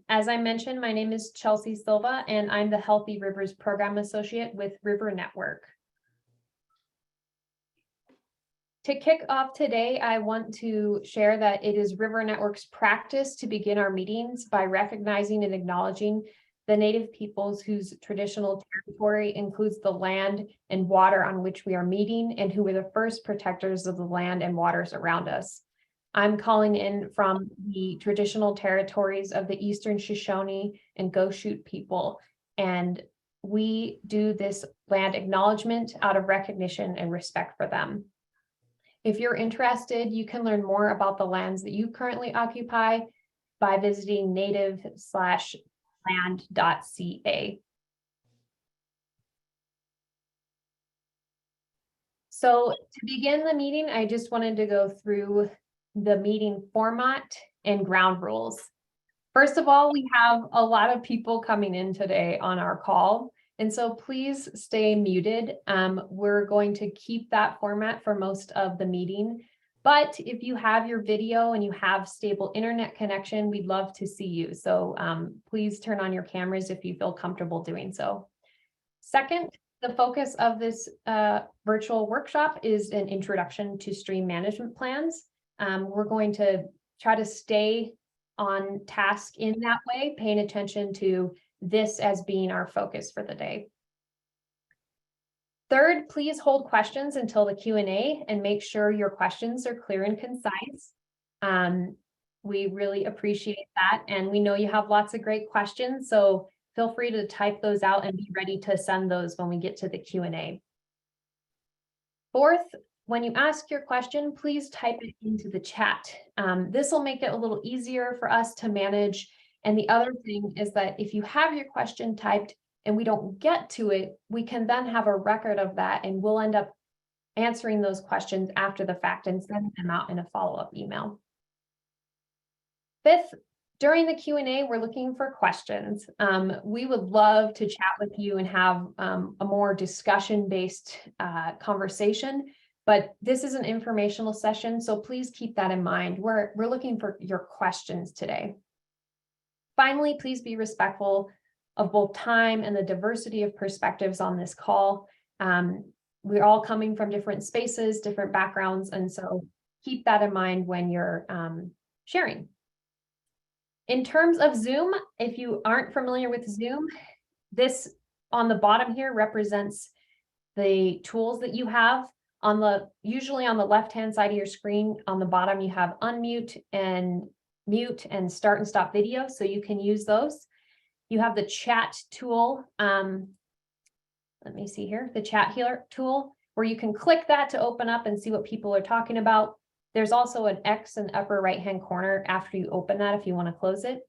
As I mentioned, my name is Chelsea Silva, and I'm the Healthy Rivers Program Associate with River Network. To kick off today, I want to share that it is River Network's practice to begin our meetings by recognizing and acknowledging the Native peoples whose traditional territory includes the land and water on which we are meeting and who were the first protectors of the land and waters around us. I'm calling in from the traditional territories of the Eastern Shoshone and Goshute people, and we do this land acknowledgement out of recognition and respect for them. If you're interested, you can learn more about the lands that you currently occupy by visiting native/land.ca. So to begin the meeting, I just wanted to go through the meeting format and ground rules. First of all, we have a lot of people coming in today on our call, and so please stay muted. We're going to keep that format for most of the meeting, but if you have your video and you have stable internet connection, we'd love to see you. So please turn on your cameras if you feel comfortable doing so. Second, the focus of this virtual workshop is an introduction to stream management plans. We're going to try to stay on task in that way, paying attention to this as being our focus for the day. Third, please hold questions until the Q&A and make sure your questions are clear and concise. We really appreciate that, and we know you have lots of great questions, so feel free to type those out and be ready to send those when we get to the Q&A. Fourth, when you ask your question, please type it into the chat. This will make it a little easier for us to manage. And the other thing is that if you have your question typed and we don't get to it, we can then have a record of that, and we'll end up answering those questions after the fact and sending them out in a follow-up email. Fifth, during the Q&A, we're looking for questions. We would love to chat with you and have a more discussion-based conversation. But this is an informational session, so please keep that in mind. We're looking for your questions today. Finally, please be respectful of both time and the diversity of perspectives on this call. We're all coming from different spaces, different backgrounds, and so keep that in mind when you're sharing. In terms of Zoom, if you aren't familiar with Zoom, this on the bottom here represents the tools that you have. Usually on the left-hand side of your screen, on the bottom, you have unmute and mute and start and stop video, so you can use those. You have the chat tool. Let me see here, the chat here tool, where you can click that to open up and see what people are talking about. There's also an X in the upper right-hand corner after you open that if you want to close it.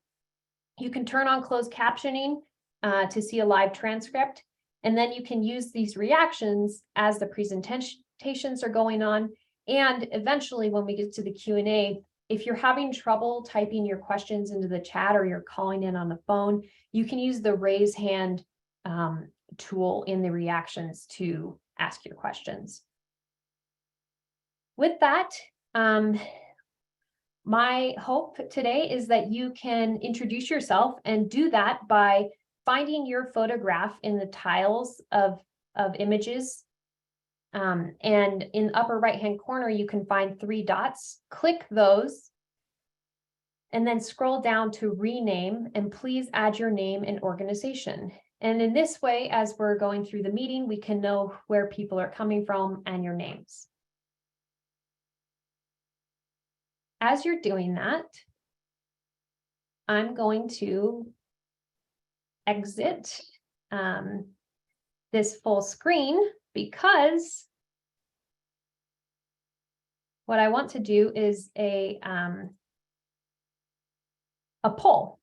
You can turn on closed captioning to see a live transcript, and then you can use these reactions as the presentations are going on. And eventually, when we get to the Q&A, if you're having trouble typing your questions into the chat or you're calling in on the phone, you can use the raise hand tool in the reactions to ask your questions. With that, my hope today is that you can introduce yourself, and do that by finding your photograph in the tiles of images. And in the upper right-hand corner, you can find 3 dots. Click those and then scroll down to rename, and please add your name and organization. And in this way, as we're going through the meeting, we can know where people are coming from and your names. As you're doing that, I'm going to exit this full screen, because what I want to do is a poll.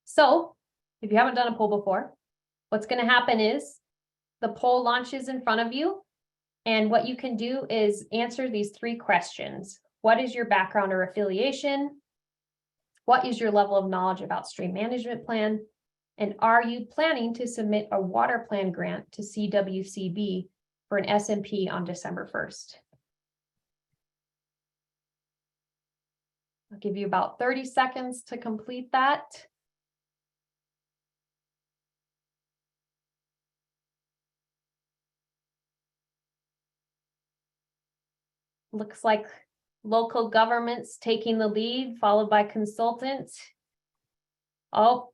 So if you haven't done a poll before, what's going to happen is the poll launches in front of you, and what you can do is answer these 3 questions. What is your background or affiliation? What is your level of knowledge about stream management plan? And are you planning to submit a water plan grant to CWCB for an SMP on December 1st? I'll give you about 30 seconds to complete that. Looks like local governments taking the lead, followed by consultants. Oh,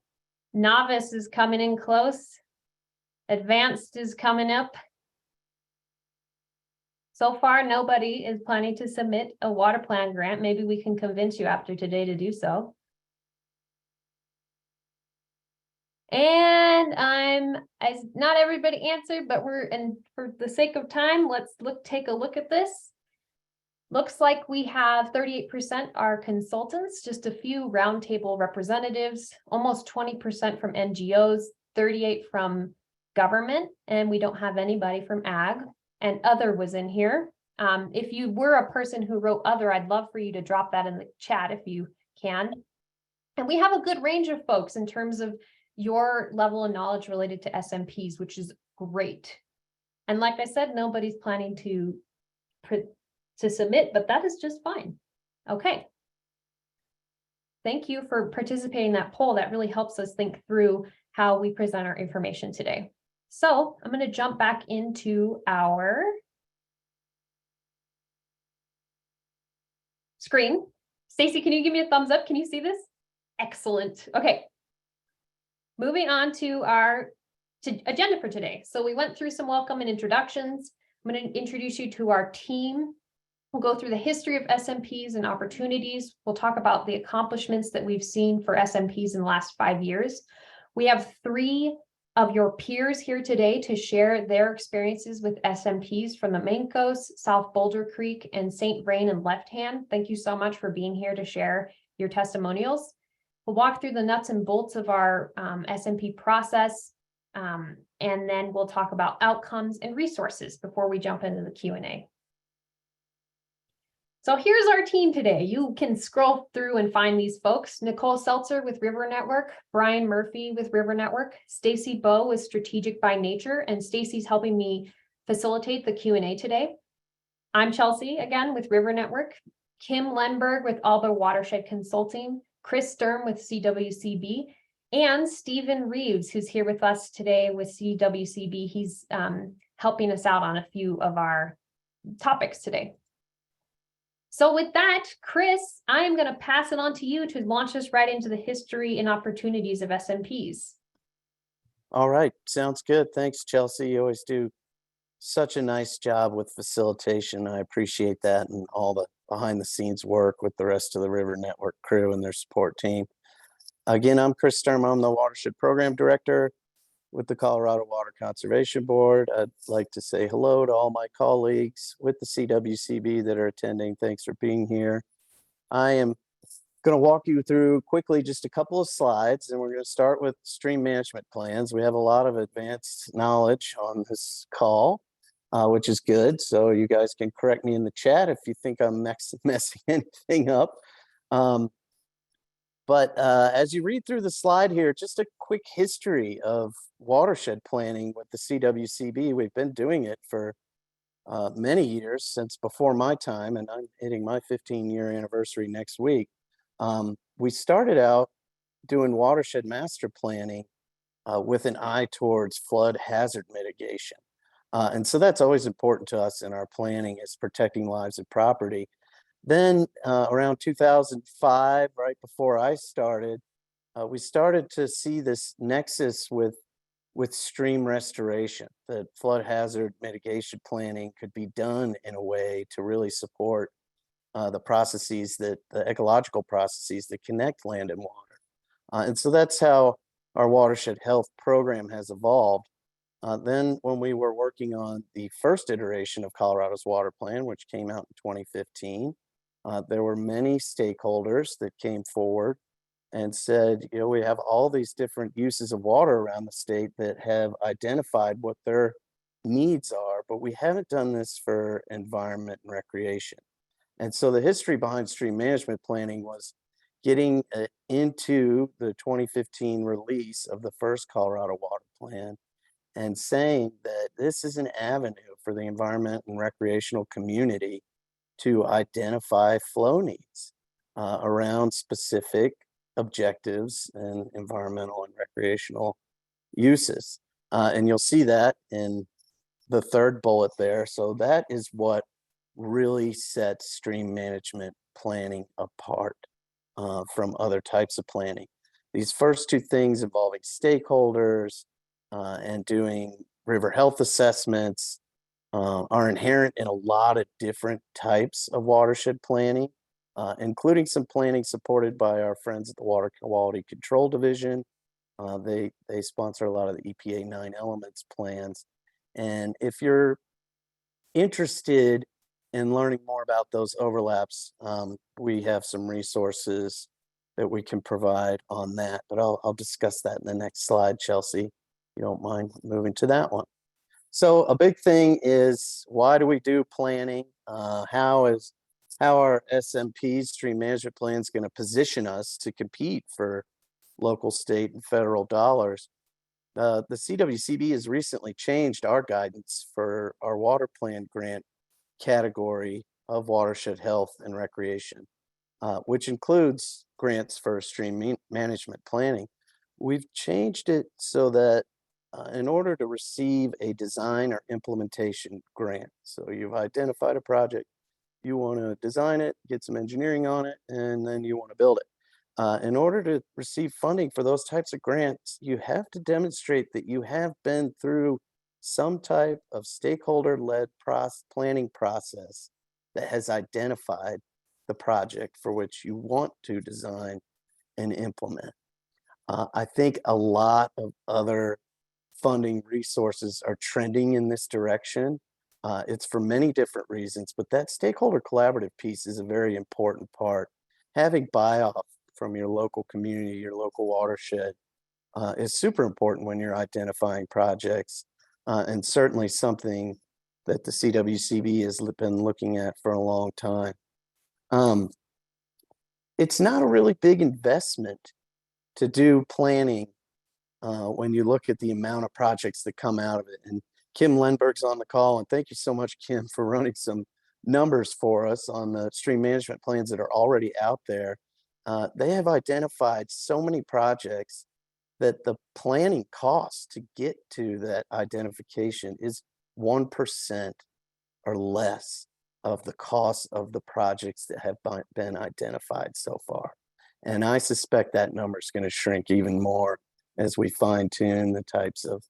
novice is coming in close. Advanced is coming up. So far, nobody is planning to submit a water plan grant. Maybe we can convince you after today to do so. And not everybody answered, but for the sake of time, let's take a look at this. Looks like we have 38% are consultants, just a few roundtable representatives, almost 20% from NGOs, 38% from government, and we don't have anybody from ag, and other was in here. If you were a person who wrote other, I'd love for you to drop that in the chat if you can. And we have a good range of folks in terms of your level of knowledge related to SMPs, which is great. And like I said, nobody's planning to submit, but that is just fine. Okay. Thank you for participating in that poll. That really helps us think through how we present our information today. So I'm going to jump back into our screen. Stacy, can you give me a thumbs up? Can you see this? Excellent. Okay. Moving on to our agenda for today. So we went through some welcome and introductions. I'm going to introduce you to our team. We'll go through the history of SMPs and opportunities. We'll talk about the accomplishments that we've seen for SMPs in the last 5 years. We have 3 of your peers here today to share their experiences with SMPs from the Mancos, South Boulder Creek, and St. Vrain and Left Hand. Thank you so much for being here to share your testimonials. We'll walk through the nuts and bolts of our SMP process, and then we'll talk about outcomes and resources before we jump into the Q&A. So here's our team today. You can scroll through and find these folks. Nicole Seltzer with River Network, Brian Murphy with River Network, Stacy Bowe with Strategic by Nature, and Stacy's helping me facilitate the Q&A today. I'm Chelsea, again, with River Network, Kim Lenberg with Alba Watershed Consulting, Chris Sturm with CWCB, and Stephen Reeves, who's here with us today with CWCB. He's helping us out on a few of our topics today. So with that, Chris, I am going to pass it on to you to launch us right into the history and opportunities of SMPs. All right, sounds good. Thanks, Chelsea. You always do such a nice job with facilitation. I appreciate that and all the behind the scenes work with the rest of the River Network crew and their support team. Again, I'm Chris Sturm. I'm the Watershed Program Director with the Colorado Water Conservation Board. I'd like to say hello to all my colleagues with the CWCB that are attending. Thanks for being here. I am going to walk you through quickly just a couple of slides, and we're going to start with stream management plans. We have a lot of advanced knowledge on this call, which is good. So you guys can correct me in the chat if you think I'm messing anything up. But as you read through the slide here, just a quick history of watershed planning with the CWCB. We've been doing it for many years, since before my time, and I'm hitting my 15-year anniversary next week. We started out doing watershed master planning with an eye towards flood hazard mitigation. And so that's always important to us in our planning, is protecting lives and property. Then around 2005, right before I started, we started to see this nexus with stream restoration, that flood hazard mitigation planning could be done in a way to really support the processes, the ecological processes that connect land and water. And so that's how our watershed health program has evolved. Then when we were working on the first iteration of Colorado's water plan, which came out in 2015, there were many stakeholders that came forward and said, you know, we have all these different uses of water around the state that have identified what their needs are, but we haven't done this for environment and recreation. And so the history behind stream management planning was getting into the 2015 release of the first Colorado water plan and saying that this is an avenue for the environment and recreational community to identify flow needs around specific objectives and environmental and recreational uses. And you'll see that in the third bullet there. So that is what really sets stream management planning apart from other types of planning. These first two things involving stakeholders and doing river health assessments are inherent in a lot of different types of watershed planning, including some planning supported by our friends at the Water Quality Control Division. They sponsor a lot of the EPA 9 elements plans. And if you're interested in learning more about those overlaps, we have some resources that we can provide on that, but I'll discuss that in the next slide, Chelsea. If you don't mind moving to that one. So a big thing is, why do we do planning? How are SMPs, stream management plans, going to position us to compete for local, state, and federal dollars? The CWCB has recently changed our guidance for our water plan grant category of watershed health and recreation, which includes grants for stream management planning. We've changed it so that in order to receive a design or implementation grant, so you've identified a project, you want to design it, get some engineering on it, and then you want to build it. In order to receive funding for those types of grants, you have to demonstrate that you have been through some type of stakeholder-led planning process that has identified the project for which you want to design and implement. I think a lot of other funding resources are trending in this direction. It's for many different reasons, but that stakeholder collaborative piece is a very important part. Having buy-off from your local community, your local watershed, is super important when you're identifying projects, and certainly something that the CWCB has been looking at for a long time. It's not a really big investment to do planning when you look at the amount of projects that come out of it. And Kim Lenberg's on the call, and thank you so much, Kim, for running some numbers for us on the stream management plans that are already out there. They have identified so many projects that the planning cost to get to that identification is 1% or less of the cost of the projects that have been identified so far. And I suspect that number is going to shrink even more as we fine tune the types of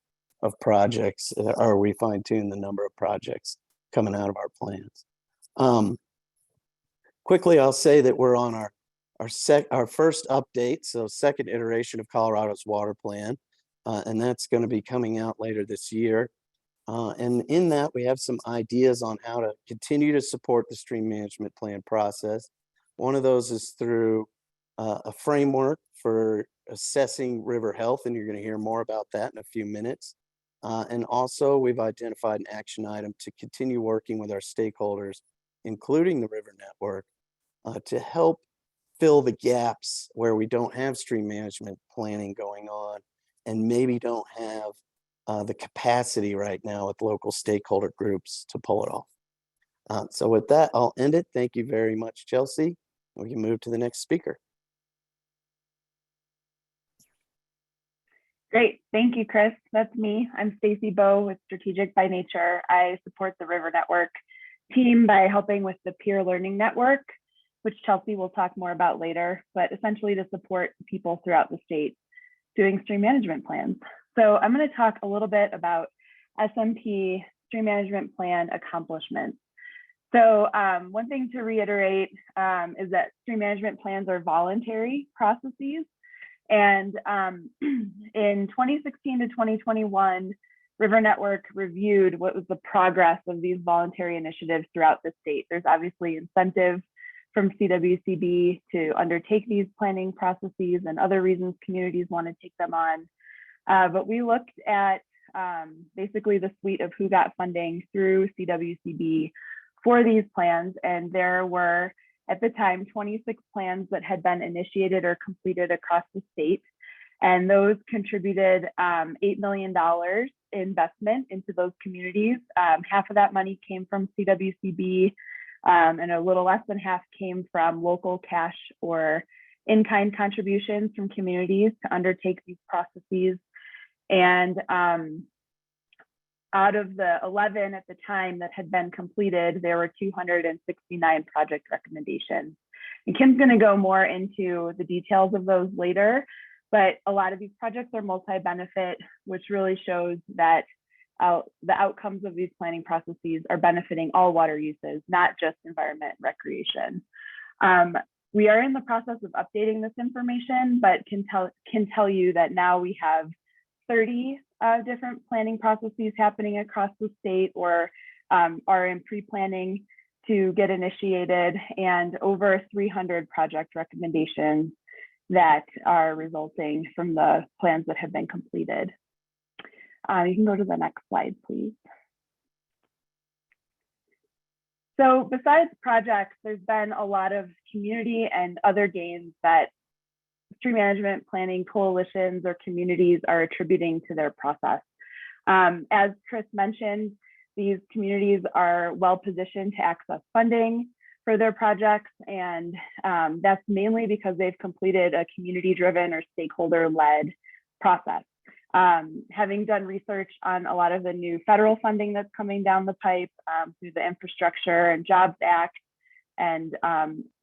projects, or we fine tune the number of projects coming out of our plans. Quickly, I'll say that we're on our first update, so second iteration of Colorado's water plan, and that's going to be coming out later this year. And in that, we have some ideas on how to continue to support the stream management plan process. One of those is through a framework for assessing river health, and you're going to hear more about that in a few minutes. And also, we've identified an action item to continue working with our stakeholders, including the river network, to help fill the gaps where we don't have stream management planning going on and maybe don't have the capacity right now with local stakeholder groups to pull it off. So with that, I'll end it. Thank you very much, Chelsea. We can move to the next speaker. Great, thank you, Chris. That's me. I'm Stacy Bowe with Strategic by Nature. I support the River Network team by helping with the peer learning network, which Chelsea will talk more about later, but essentially to support people throughout the state doing stream management plans. So I'm going to talk a little bit about SMP stream management plan accomplishments. So one thing to reiterate is that stream management plans are voluntary processes. And in 2016 to 2021, River Network reviewed what was the progress of these voluntary initiatives throughout the state. There's obviously incentive from CWCB to undertake these planning processes and other reasons communities want to take them on. But we looked at basically the suite of who got funding through CWCB for these plans. And there were, at the time, 26 plans that had been initiated or completed across the state. And those contributed $8 million investment into those communities. Half of that money came from CWCB, and a little less than half came from local cash or in-kind contributions from communities to undertake these processes. And Out of the 11 at the time that had been completed, there were 269 project recommendations. And Kim's going to go more into the details of those later, but a lot of these projects are multi-benefit, which really shows that the outcomes of these planning processes are benefiting all water uses, not just environment and recreation. We are in the process of updating this information, but can tell you that now we have 30 different planning processes happening across the state or are in pre-planning to get initiated, and over 300 project recommendations that are resulting from the plans that have been completed. You can go to the next slide, please. So besides projects, there's been a lot of community and other gains that stream management planning coalitions or communities are attributing to their process. As Chris mentioned, these communities are well positioned to access funding for their projects, and that's mainly because they've completed a community-driven or stakeholder-led process. Having done research on a lot of the new federal funding that's coming down the pipe through the Infrastructure and Jobs Act and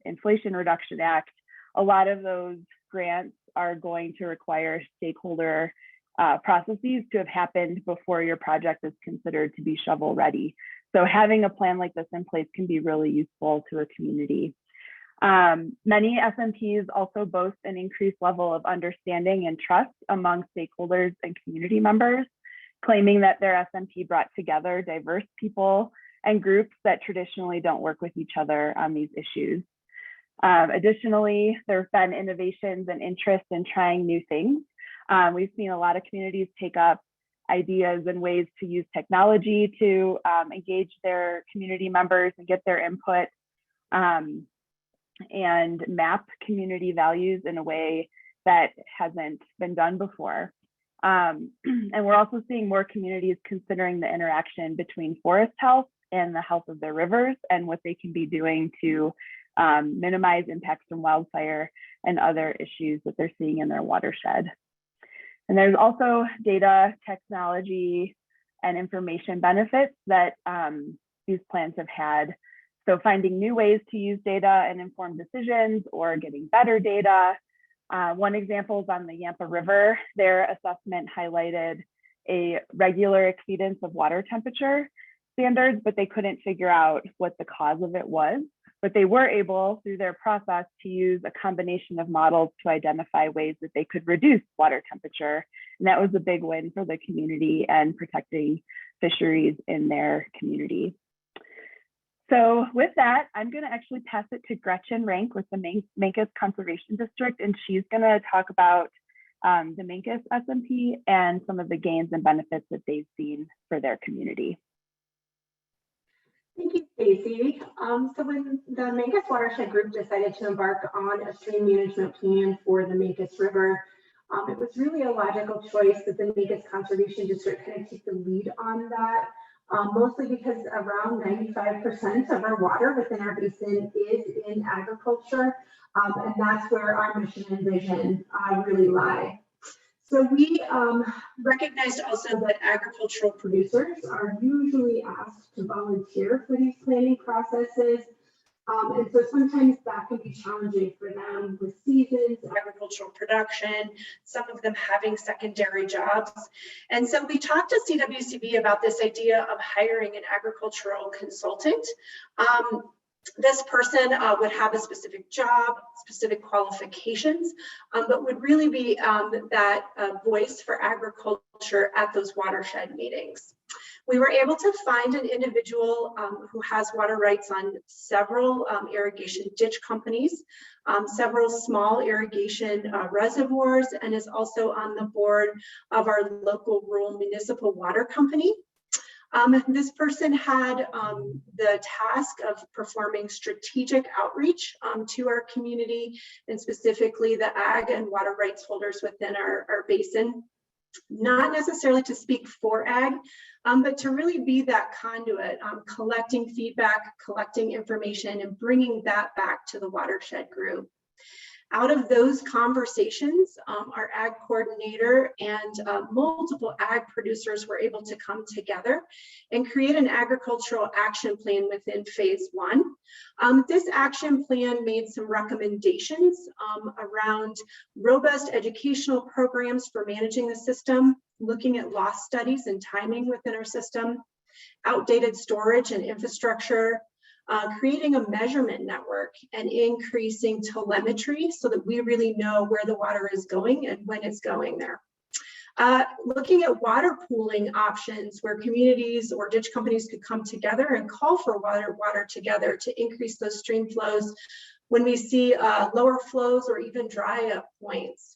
Inflation Reduction Act, a lot of those grants are going to require stakeholder processes to have happened before your project is considered to be shovel ready. So having a plan like this in place can be really useful to a community. Many SMPs also boast an increased level of understanding and trust among stakeholders and community members, claiming that their SMP brought together diverse people and groups that traditionally don't work with each other on these issues. Additionally, there have been innovations and interest in trying new things. We've seen a lot of communities take up ideas and ways to use technology to engage their community members and get their input and map community values in a way that hasn't been done before. And we're also seeing more communities considering the interaction between forest health and the health of their rivers and what they can be doing to minimize impacts from wildfire and other issues that they're seeing in their watershed. And there's also data, technology, and information benefits that these plans have had. So finding new ways to use data and inform decisions or getting better data. One example is on the Yampa River. Their assessment highlighted a regular exceedance of water temperature standards, but they couldn't figure out what the cause of it was. But they were able, through their process, to use a combination of models to identify ways that they could reduce water temperature. And that was a big win for the community and protecting fisheries in their community. So with that, I'm going to actually pass it to Gretchen Rank with the Mancos Conservation District, and she's going to talk about the Mancos SMP and some of the gains and benefits that they've seen for their community. Thank you, Stacey. So when the Mancos Watershed Group decided to embark on a stream management plan for the Mancos River, it was really a logical choice that the Mancos Conservation District kind of take the lead on that, mostly because around 95% of our water within our basin is in agriculture, and that's where our mission and vision really lie. So we recognized also that agricultural producers are usually asked to volunteer for these planning processes. And so sometimes that can be challenging for them with seasons, agricultural production, some of them having secondary jobs. And so we talked to CWCB about this idea of hiring an agricultural consultant. This person would have a specific job, specific qualifications, but would really be that voice for agriculture at those watershed meetings. We were able to find an individual who has water rights on several irrigation ditch companies, several small irrigation reservoirs, and is also on the board of our local rural municipal water company. This person had the task of performing strategic outreach to our community and specifically the ag and water rights holders within our basin, not necessarily to speak for ag, but to really be that conduit, collecting feedback, collecting information, and bringing that back to the watershed group. Out of those conversations, our ag coordinator and multiple ag producers were able to come together and create an agricultural action plan within phase 1. This action plan made some recommendations around robust educational programs for managing the system, looking at loss studies and timing within our system, outdated storage and infrastructure, creating a measurement network and increasing telemetry so that we really know where the water is going and when it's going there. Looking at water pooling options where communities or ditch companies could come together and call for water together to increase those stream flows when we see lower flows or even dry up points.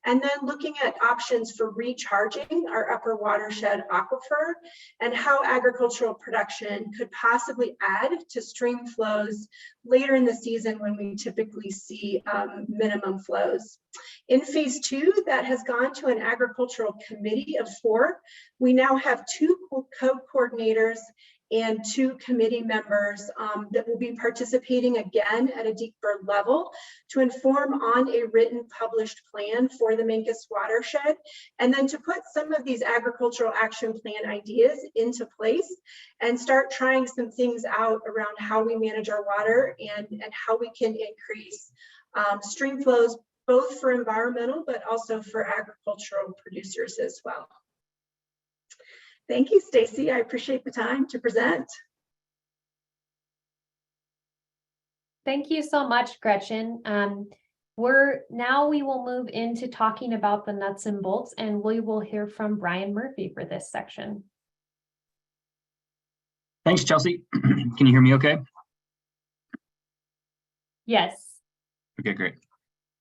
And then looking at options for recharging our upper watershed aquifer and how agricultural production could possibly add to stream flows later in the season when we typically see minimum flows. In phase 2, that has gone to an agricultural committee of 4. We now have 2 co-coordinators and 2 committee members that will be participating again at a deeper level to inform on a written published plan for the Mancos watershed, and then to put some of these agricultural action plan ideas into place and start trying some things out around how we manage our water and how we can increase stream flows, both for environmental, but also for agricultural producers as well. Thank you, Stacy. I appreciate the time to present. Thank you so much, Gretchen. We will move into talking about the nuts and bolts, and we will hear from Brian Murphy for this section. Thanks, Chelsea. Can you hear me okay? Yes. Okay, great.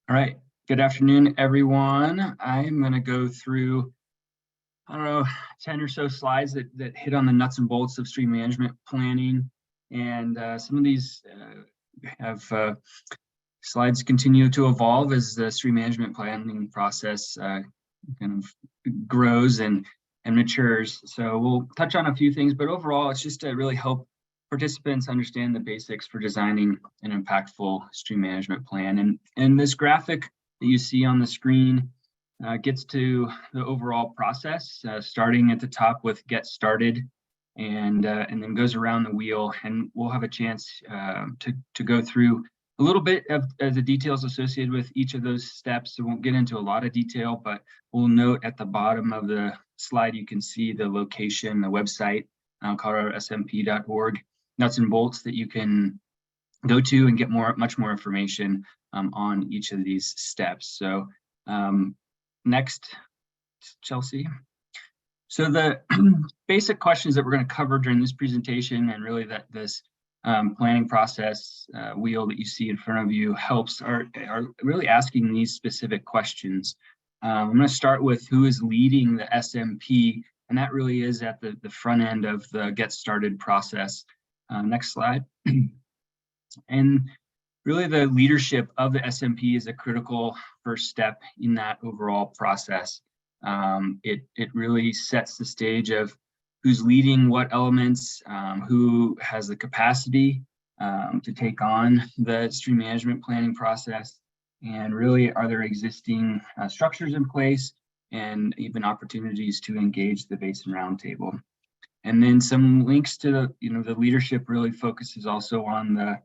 All right. Good afternoon, everyone. I'm going to go through, I don't know, 10 or so slides that hit on the nuts and bolts of stream management planning. And some of these slides continue to evolve as the stream management planning process kind of grows and matures. So we'll touch on a few things, but overall, it's just to really help participants understand the basics for designing an impactful stream management plan. And this graphic that you see on the screen gets to the overall process, starting at the top with get started, and then goes around the wheel. And we'll have a chance to go through a little bit of the details associated with each of those steps. So we won't get into a lot of detail, but we'll note at the bottom of the slide, you can see the location, the website, coloradosmp.org, nuts and bolts that you can go to and get much more information on each of these steps. So next, Chelsea. So the basic questions that we're going to cover during this presentation, and really that this planning process wheel that you see in front of you are really asking these specific questions. I'm going to start with who is leading the SMP, and that really is at the front end of the get started process. Next slide. And really the leadership of the SMP is a critical first step in that overall process. It really sets the stage of who's leading what elements, who has the capacity to take on the stream management planning process, and really are there existing structures in place and even opportunities to engage the Basin Roundtable. And then some links to the leadership really focuses also on the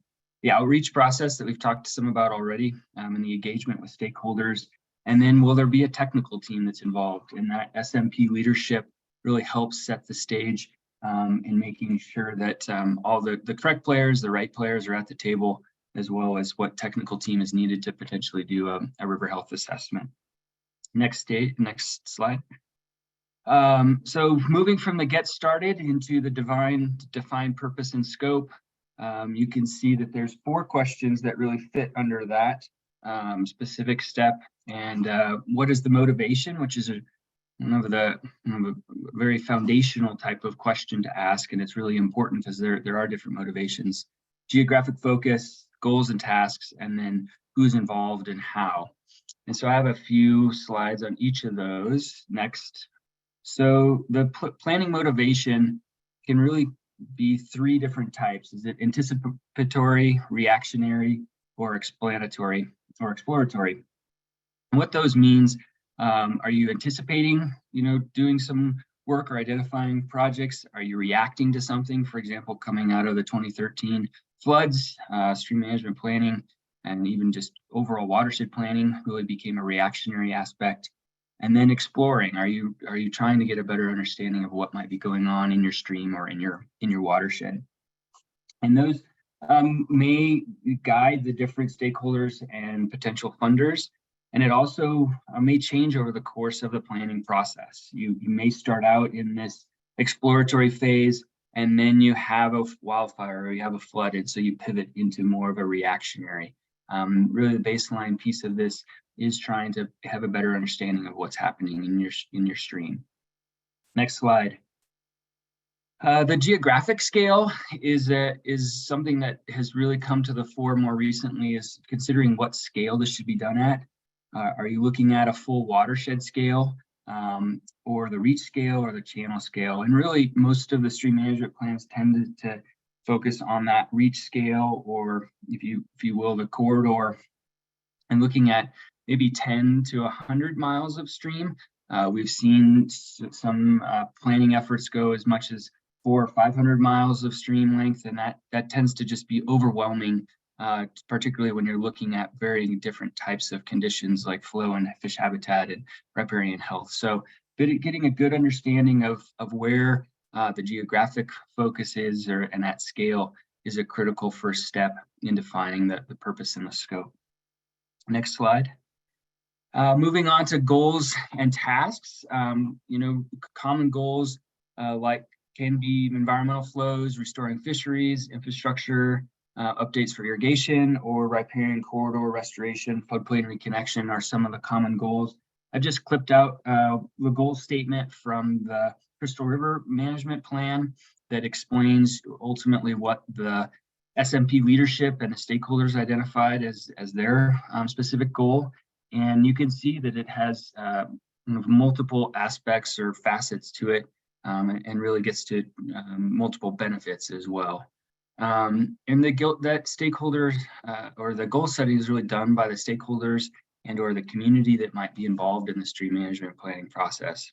outreach process that we've talked to some about already, and the engagement with stakeholders. And then will there be a technical team that's involved? And that SMP leadership really helps set the stage in making sure that all the correct players, the right players are at the table, as well as what technical team is needed to potentially do a river health assessment. Next slide. So moving from the get started into the define purpose and scope, you can see that there's 4 questions that really fit under that specific step. And what is the motivation, which is a very foundational type of question to ask, and it's really important because there are different motivations: geographic focus, goals and tasks, and then who's involved and how. And so I have a few slides on each of those. Next. So the planning motivation can really be 3 different types. Is it anticipatory, reactionary, or explanatory or exploratory. And what those means, are you anticipating, doing some work or identifying projects? Are you reacting to something? For example, coming out of the 2013 floods, stream management planning, and even just overall watershed planning really became a reactionary aspect. And then exploring, are you trying to get a better understanding of what might be going on in your stream or in your watershed? And those may guide the different stakeholders and potential funders. And it also may change over the course of the planning process. You may start out in this exploratory phase, and then you have a wildfire or you have a flood, and so you pivot into more of a reactionary. Really, the baseline piece of this is trying to have a better understanding of what's happening in your stream. Next slide. The geographic scale is something that has really come to the fore more recently, is considering what scale this should be done at. Are you looking at a full watershed scale, or the reach scale, or the channel scale? And really, most of the stream management plans tended to focus on that reach scale, or if you will, the corridor, and looking at maybe 10 to 100 miles of stream. We've seen some planning efforts go as much as 400 or 500 miles of stream length, and that tends to just be overwhelming, particularly when you're looking at very different types of conditions like flow and fish habitat and riparian health. So getting a good understanding of where the geographic focus is, and that scale, is a critical first step in defining the purpose and the scope. Next slide. Moving on to goals and tasks. Common goals can be environmental flows, restoring fisheries, infrastructure, updates for irrigation, or riparian corridor restoration, floodplain reconnection are some of the common goals. I just clipped out the goal statement from the Crystal River Management Plan that explains ultimately what the SMP leadership and the stakeholders identified as their specific goal. And you can see that it has multiple aspects or facets to it, and really gets to multiple benefits as well. And that stakeholders or the goal setting is really done by the stakeholders and or the community that might be involved in the stream management planning process.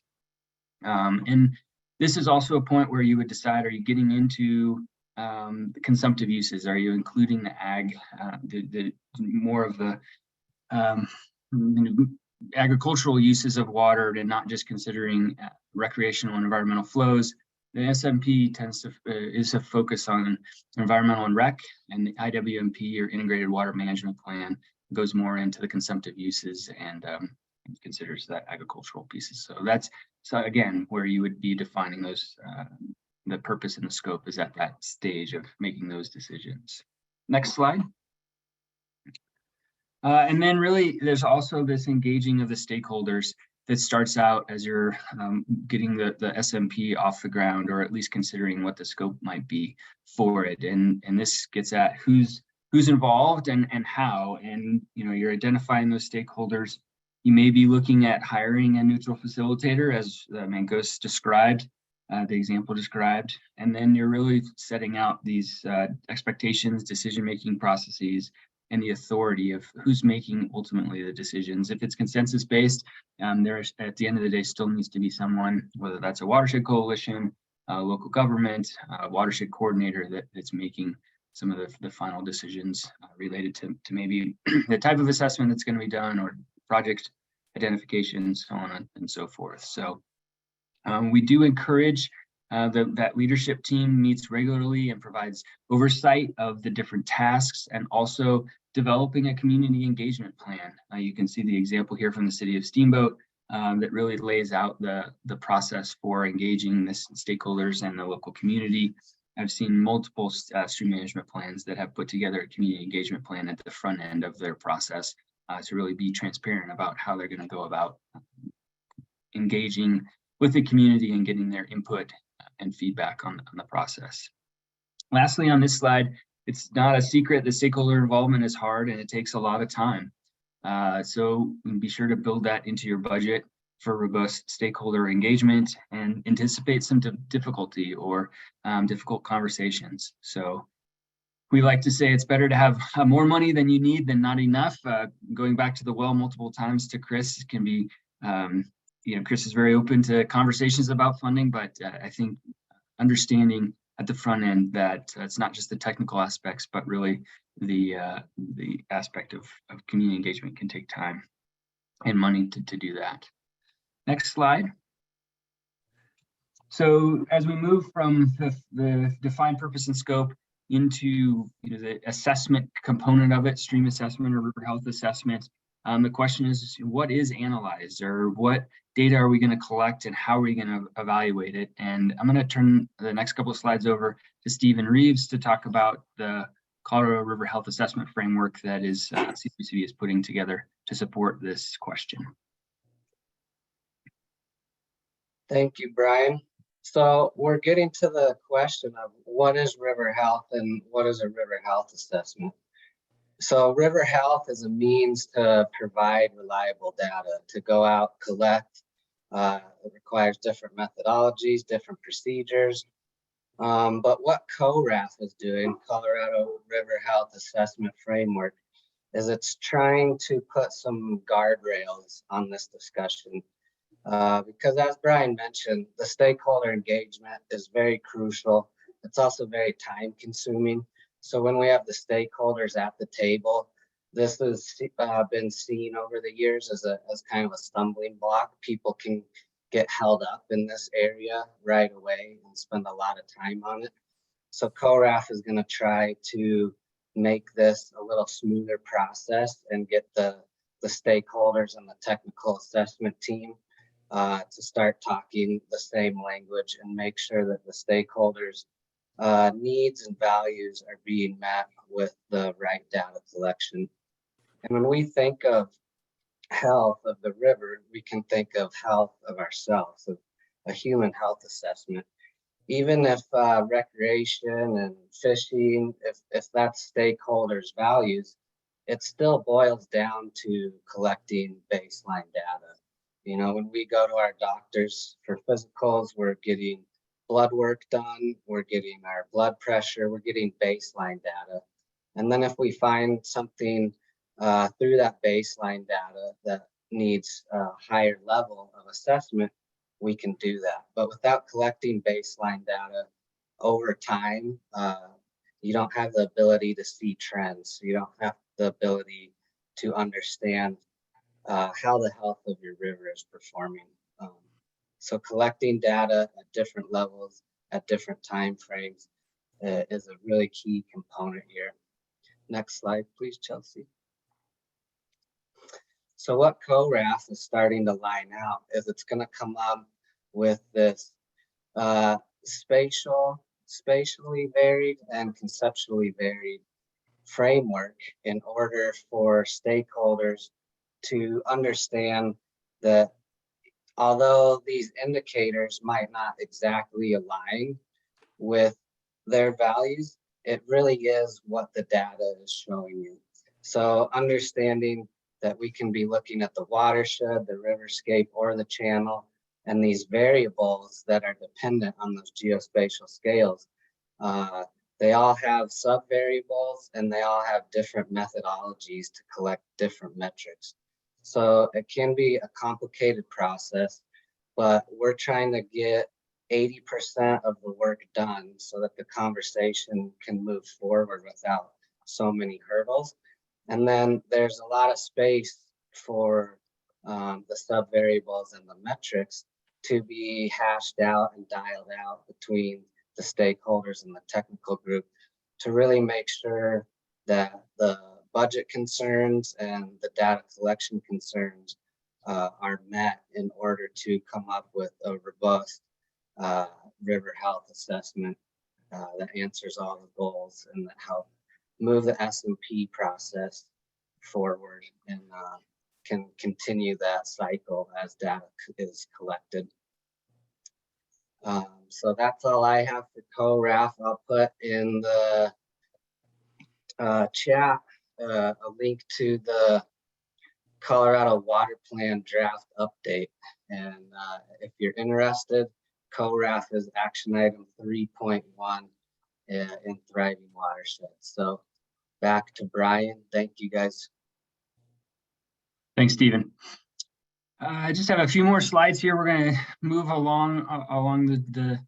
And this is also a point where you would decide, are you getting into the consumptive uses? Are you including the ag, the more of the agricultural uses of water, and not just considering recreational and environmental flows? The SMP is a focus on environmental and rec, and the IWMP, or Integrated Water Management Plan, goes more into the consumptive uses and considers that agricultural pieces. So again, where you would be defining those, the purpose and the scope is at that stage of making those decisions. Next slide. And then really, there's also this engaging of the stakeholders that starts out as you're getting the SMP off the ground, or at least considering what the scope might be for it. And this gets at who's involved and how. And you're identifying those stakeholders. You may be looking at hiring a neutral facilitator, as Mancos described, the example described. And then you're really setting out these expectations, decision-making processes, and the authority of who's making ultimately the decisions. If it's consensus-based, there's, at the end of the day, still needs to be someone, whether that's a watershed coalition, local government, watershed coordinator, that's making some of the final decisions related to maybe the type of assessment that's going to be done, or project identification, so on and so forth. So we do encourage that leadership team meets regularly and provides oversight of the different tasks, and also developing a community engagement plan. You can see the example here from the city of Steamboat that really lays out the process for engaging the stakeholders and the local community. I've seen multiple stream management plans that have put together a community engagement plan at the front end of their process to really be transparent about how they're going to go about engaging with the community and getting their input and feedback on the process. Lastly, on this slide, it's not a secret that stakeholder involvement is hard and it takes a lot of time. So be sure to build that into your budget for robust stakeholder engagement, and anticipate some difficulty or difficult conversations. So We like to say it's better to have more money than you need than not enough. Going back to the well multiple times to Chris, it can be, Chris is very open to conversations about funding, but I think understanding at the front end that it's not just the technical aspects, but really the aspect of community engagement can take time and money to do that. Next slide. So as we move from the defined purpose and scope into the assessment component of it, stream assessment or river health assessment, the question is, what is analyzed, or what data are we going to collect and how are we going to evaluate it? And I'm going to turn the next couple of slides over to Stephen Reeves to talk about the Colorado River Health Assessment Framework that is CWCB is putting together to support this question. Thank you, Brian. So we're getting to the question of what is river health and what is a river health assessment. So river health is a means to provide reliable data, to go out, collect. It requires different methodologies, different procedures. But what CORAF is doing, Colorado River Health Assessment Framework, is it's trying to put some guardrails on this discussion. Because as Brian mentioned, the stakeholder engagement is very crucial. It's also very time consuming. So when we have the stakeholders at the table, this has been seen over the years as kind of a stumbling block. People can get held up in this area right away and spend a lot of time on it. So CORAF is going to try to make this a little smoother process and get the stakeholders and the technical assessment team to start talking the same language and make sure that the stakeholders' needs and values are being met with the right data collection. And when we think of health of the river, we can think of health of ourselves, of a human health assessment. Even if recreation and fishing, if that's stakeholders' values, it still boils down to collecting baseline data. You know, when we go to our doctors for physicals, we're getting blood work done, we're getting our blood pressure, we're getting baseline data. And then if we find something through that baseline data that needs a higher level of assessment, we can do that. But without collecting baseline data over time, you don't have the ability to see trends. You don't have the ability to understand how the health of your river is performing. So collecting data at different levels, at different time frames is a really key component here. Next slide, please, Chelsea. So what CORAF is starting to line out is it's going to come up with this spatially varied and conceptually varied framework in order for stakeholders to understand that although these indicators might not exactly align with their values, it really is what the data is showing you. So understanding that we can be looking at the watershed, the riverscape, or the channel, and these variables that are dependent on those geospatial scales. They all have sub-variables and they all have different methodologies to collect different metrics. So it can be a complicated process, but we're trying to get 80% of the work done so that the conversation can move forward without so many hurdles. And then there's a lot of space for the sub-variables and the metrics to be hashed out and dialed out between the stakeholders and the technical group to really make sure that the budget concerns and the data collection concerns are met in order to come up with a robust river health assessment that answers all the goals and that help move the SMP process forward and can continue that cycle as data is collected. So that's all I have for CORAF. I'll put in the chat a link to the Colorado Water Plan draft update. And if you're interested, CORAF is action item 3.1 in thriving watersheds. So back to Brian. Thank you guys. Thanks, Stephen. I just have a few more slides here. We're going to move along the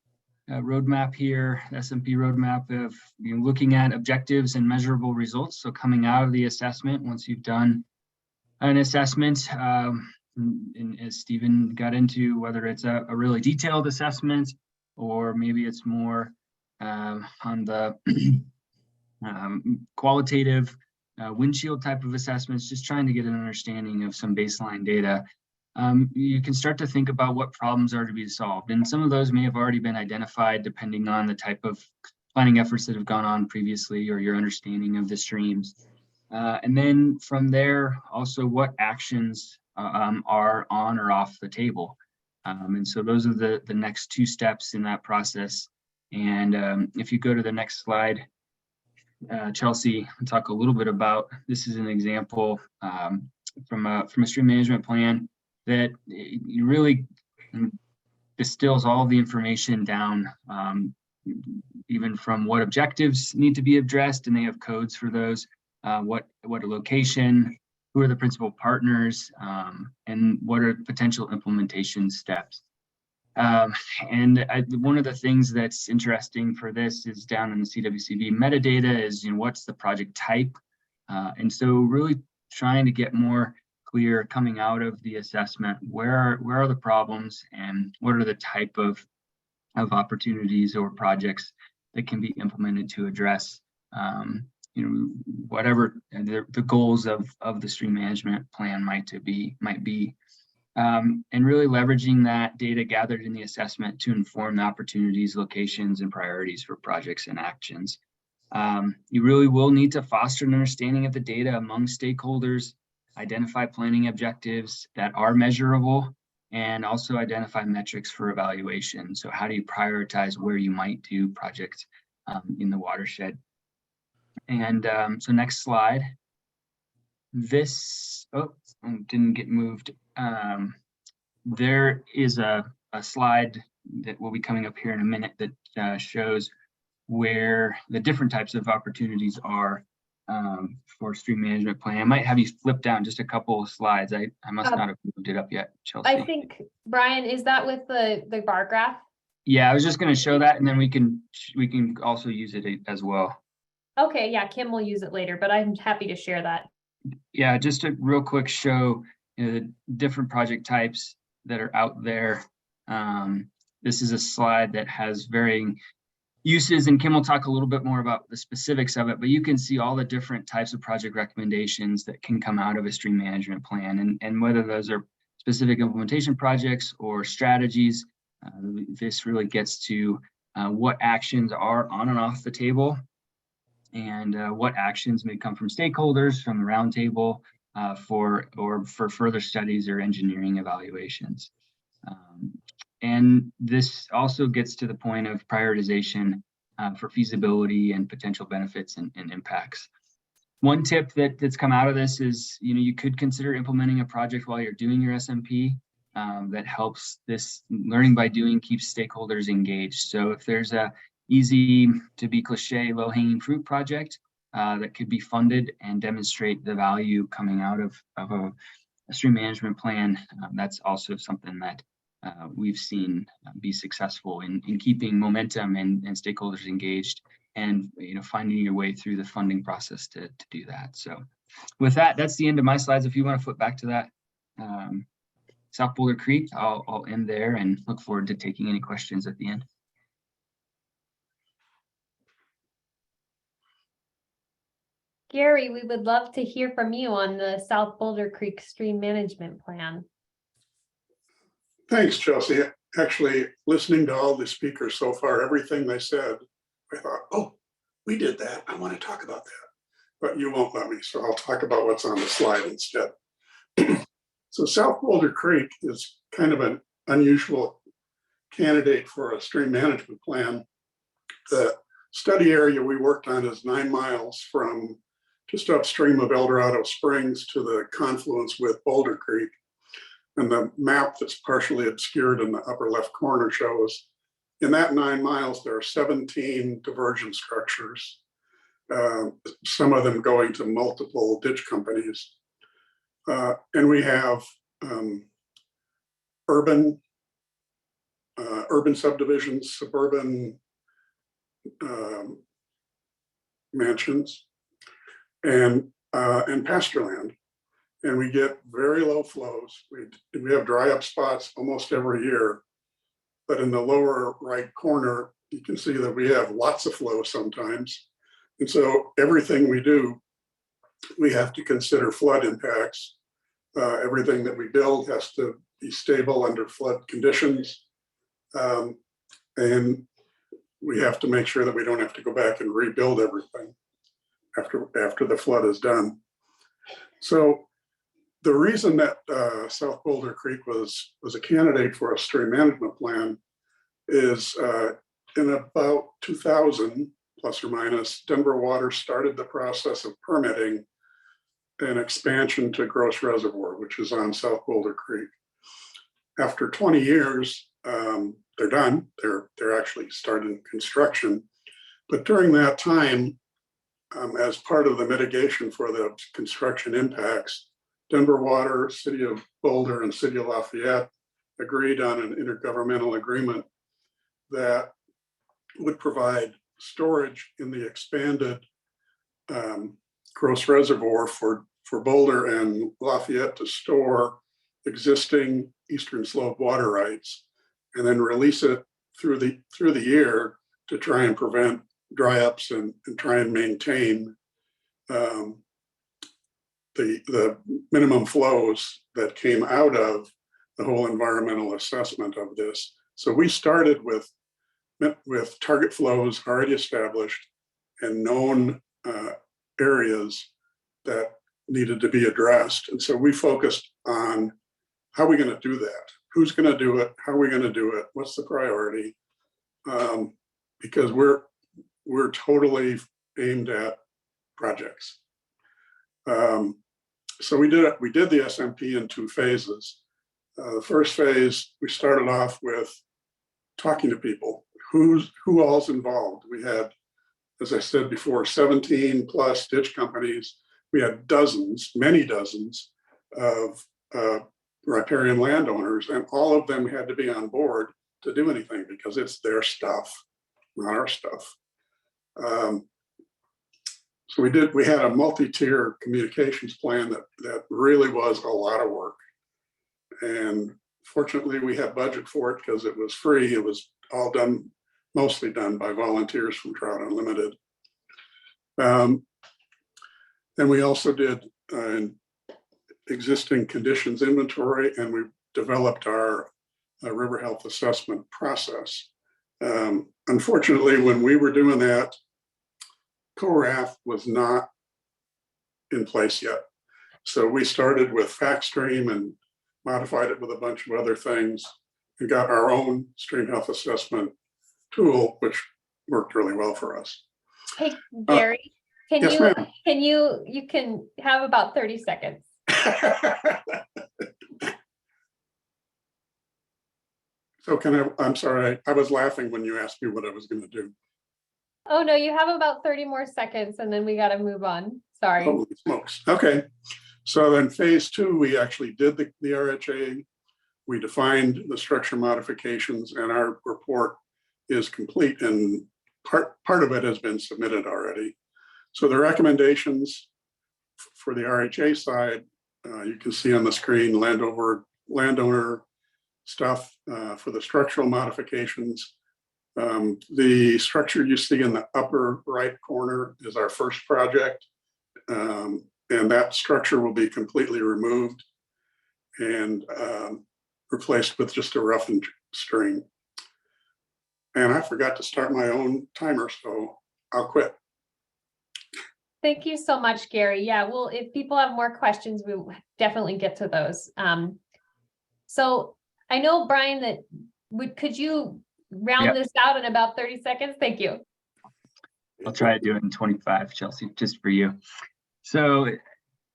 roadmap here, SMP roadmap of looking at objectives and measurable results. So coming out of the assessment, once you've done an assessment, and as Stephen got into, whether it's a really detailed assessment or maybe it's more on the qualitative windshield type of assessments, just trying to get an understanding of some baseline data. You can start to think about what problems are to be solved. And some of those may have already been identified depending on the type of planning efforts that have gone on previously or your understanding of the streams. And then from there, also what actions are on or off the table. And so those are the next two steps in that process. And if you go to the next slide, Chelsea, I'll talk a little bit about, this is an example from a stream management plan that you really distills all the information down, even from what objectives need to be addressed, and they have codes for those, what a location, who are the principal partners, and what are potential implementation steps. And one of the things that's interesting for this is down in the CWCB metadata is, what's the project type? And so really trying to get more clear coming out of the assessment, where are the problems and what are the type of opportunities or projects that can be implemented to address whatever the goals of the stream management plan might be. And really leveraging that data gathered in the assessment to inform the opportunities, locations, and priorities for projects and actions. You really will need to foster an understanding of the data among stakeholders, identify planning objectives that are measurable, and also identify metrics for evaluation. So how do you prioritize where you might do projects in the watershed? And so next slide. This, didn't get moved. There is a slide that will be coming up here in a minute that shows where the different types of opportunities are for stream management plan. I might have you flip down just a couple of slides. I must not have moved it up yet, Chelsea. I think, Brian, is that with the bar graph? Yeah, I was just going to show that, and then we can also use it as well. Okay, yeah, Kim will use it later, but I'm happy to share that. Yeah, just a real quick show the different project types that are out there. This is a slide that has varying uses, and Kim will talk a little bit more about the specifics of it, but you can see all the different types of project recommendations that can come out of a stream management plan, and whether those are specific implementation projects or strategies. This really gets to what actions are on and off the table, and what actions may come from stakeholders, from the roundtable, for further studies or engineering evaluations. And this also gets to the point of prioritization for feasibility and potential benefits and impacts. One tip that's come out of this is, you could consider implementing a project while you're doing your SMP. That helps. This learning by doing keeps stakeholders engaged. So if there's a easy to be cliche, low-hanging fruit project that could be funded and demonstrate the value coming out of a stream management plan, that's also something that we've seen be successful in keeping momentum and stakeholders engaged, and finding your way through the funding process to do that. So with that, that's the end of my slides. If you want to flip back to that South Boulder Creek, I'll end there and look forward to taking any questions at the end. Gary, we would love to hear from you on the South Boulder Creek Stream Management Plan. Thanks, Chelsea. Actually, listening to all the speakers so far, everything they said, I thought, oh, we did that. I want to talk about that. But you won't let me, so I'll talk about what's on the slide instead. So South Boulder Creek is kind of an unusual candidate for a stream management plan. The study area we worked on is 9 miles from just upstream of El Dorado Springs to the confluence with Boulder Creek. And the map that's partially obscured in the upper left corner shows in that 9 miles, there are 17 diversion structures, some of them going to multiple ditch companies. And we have urban subdivisions, suburban mansions, and pasture land. And we get very low flows. We have dry up spots almost every year, but in the lower right corner, you can see that we have lots of flow sometimes. And so everything we do, we have to consider flood impacts. Everything that we build has to be stable under flood conditions. And we have to make sure that we don't have to go back and rebuild everything after the flood is done. So the reason that South Boulder Creek was a candidate for a stream management plan is in about 2000, plus or minus, Denver Water started the process of permitting an expansion to Gross Reservoir, which is on South Boulder Creek. After 20 years, they're done. They're actually starting construction. But during that time, as part of the mitigation for the construction impacts, Denver Water, City of Boulder, and City of Lafayette agreed on an intergovernmental agreement that would provide storage in the expanded Gross Reservoir for Boulder and Lafayette to store existing eastern slope water rights, and then release it through the year to try and prevent dry ups and try and maintain the minimum flows that came out of the whole environmental assessment of this. So we started with target flows already established and known areas that needed to be addressed. And so we focused on how are we going to do that? Who's going to do it? How are we going to do it? What's the priority? Because we're totally aimed at projects. So we did the SMP in 2 phases. The first phase, we started off with talking to people. Who all's involved? We had, as I said before, 17 plus ditch companies. We had many dozens of riparian landowners, and all of them had to be on board to do anything because it's their stuff, not our stuff. So we had a multi-tier communications plan that really was a lot of work. And fortunately, we had budget for it because it was free. It was all done, mostly done by volunteers from Trout Unlimited. And we also did existing conditions inventory, and we developed our river health assessment process. Unfortunately, when we were doing that, CORAF was not in place yet. So we started with FactStream and modified it with a bunch of other things and got our own stream health assessment tool, which worked really well for us. Hey, Gary, yes, ma'am. you can have about 30 seconds. So I'm sorry, I was laughing when you asked me what I was going to do. Oh, no, you have about 30 more seconds and then we got to move on. Sorry. Holy smokes. Okay. So then phase 2, we actually did the RHA. We defined the structure modifications, and our report is complete, and part of it has been submitted already. So the recommendations for the RHA side, you can see on the screen landowner stuff for the structural modifications. The structure you see in the upper right corner is our first project, and that structure will be completely removed and replaced with just a roughened string. And I forgot to start my own timer, so I'll quit. Thank you so much, Gary. Yeah, well, if people have more questions, we will definitely get to those. So I know, Brian, that could you round this out in about 30 seconds? Thank you. I'll try to do it in 25, Chelsea, just for you. So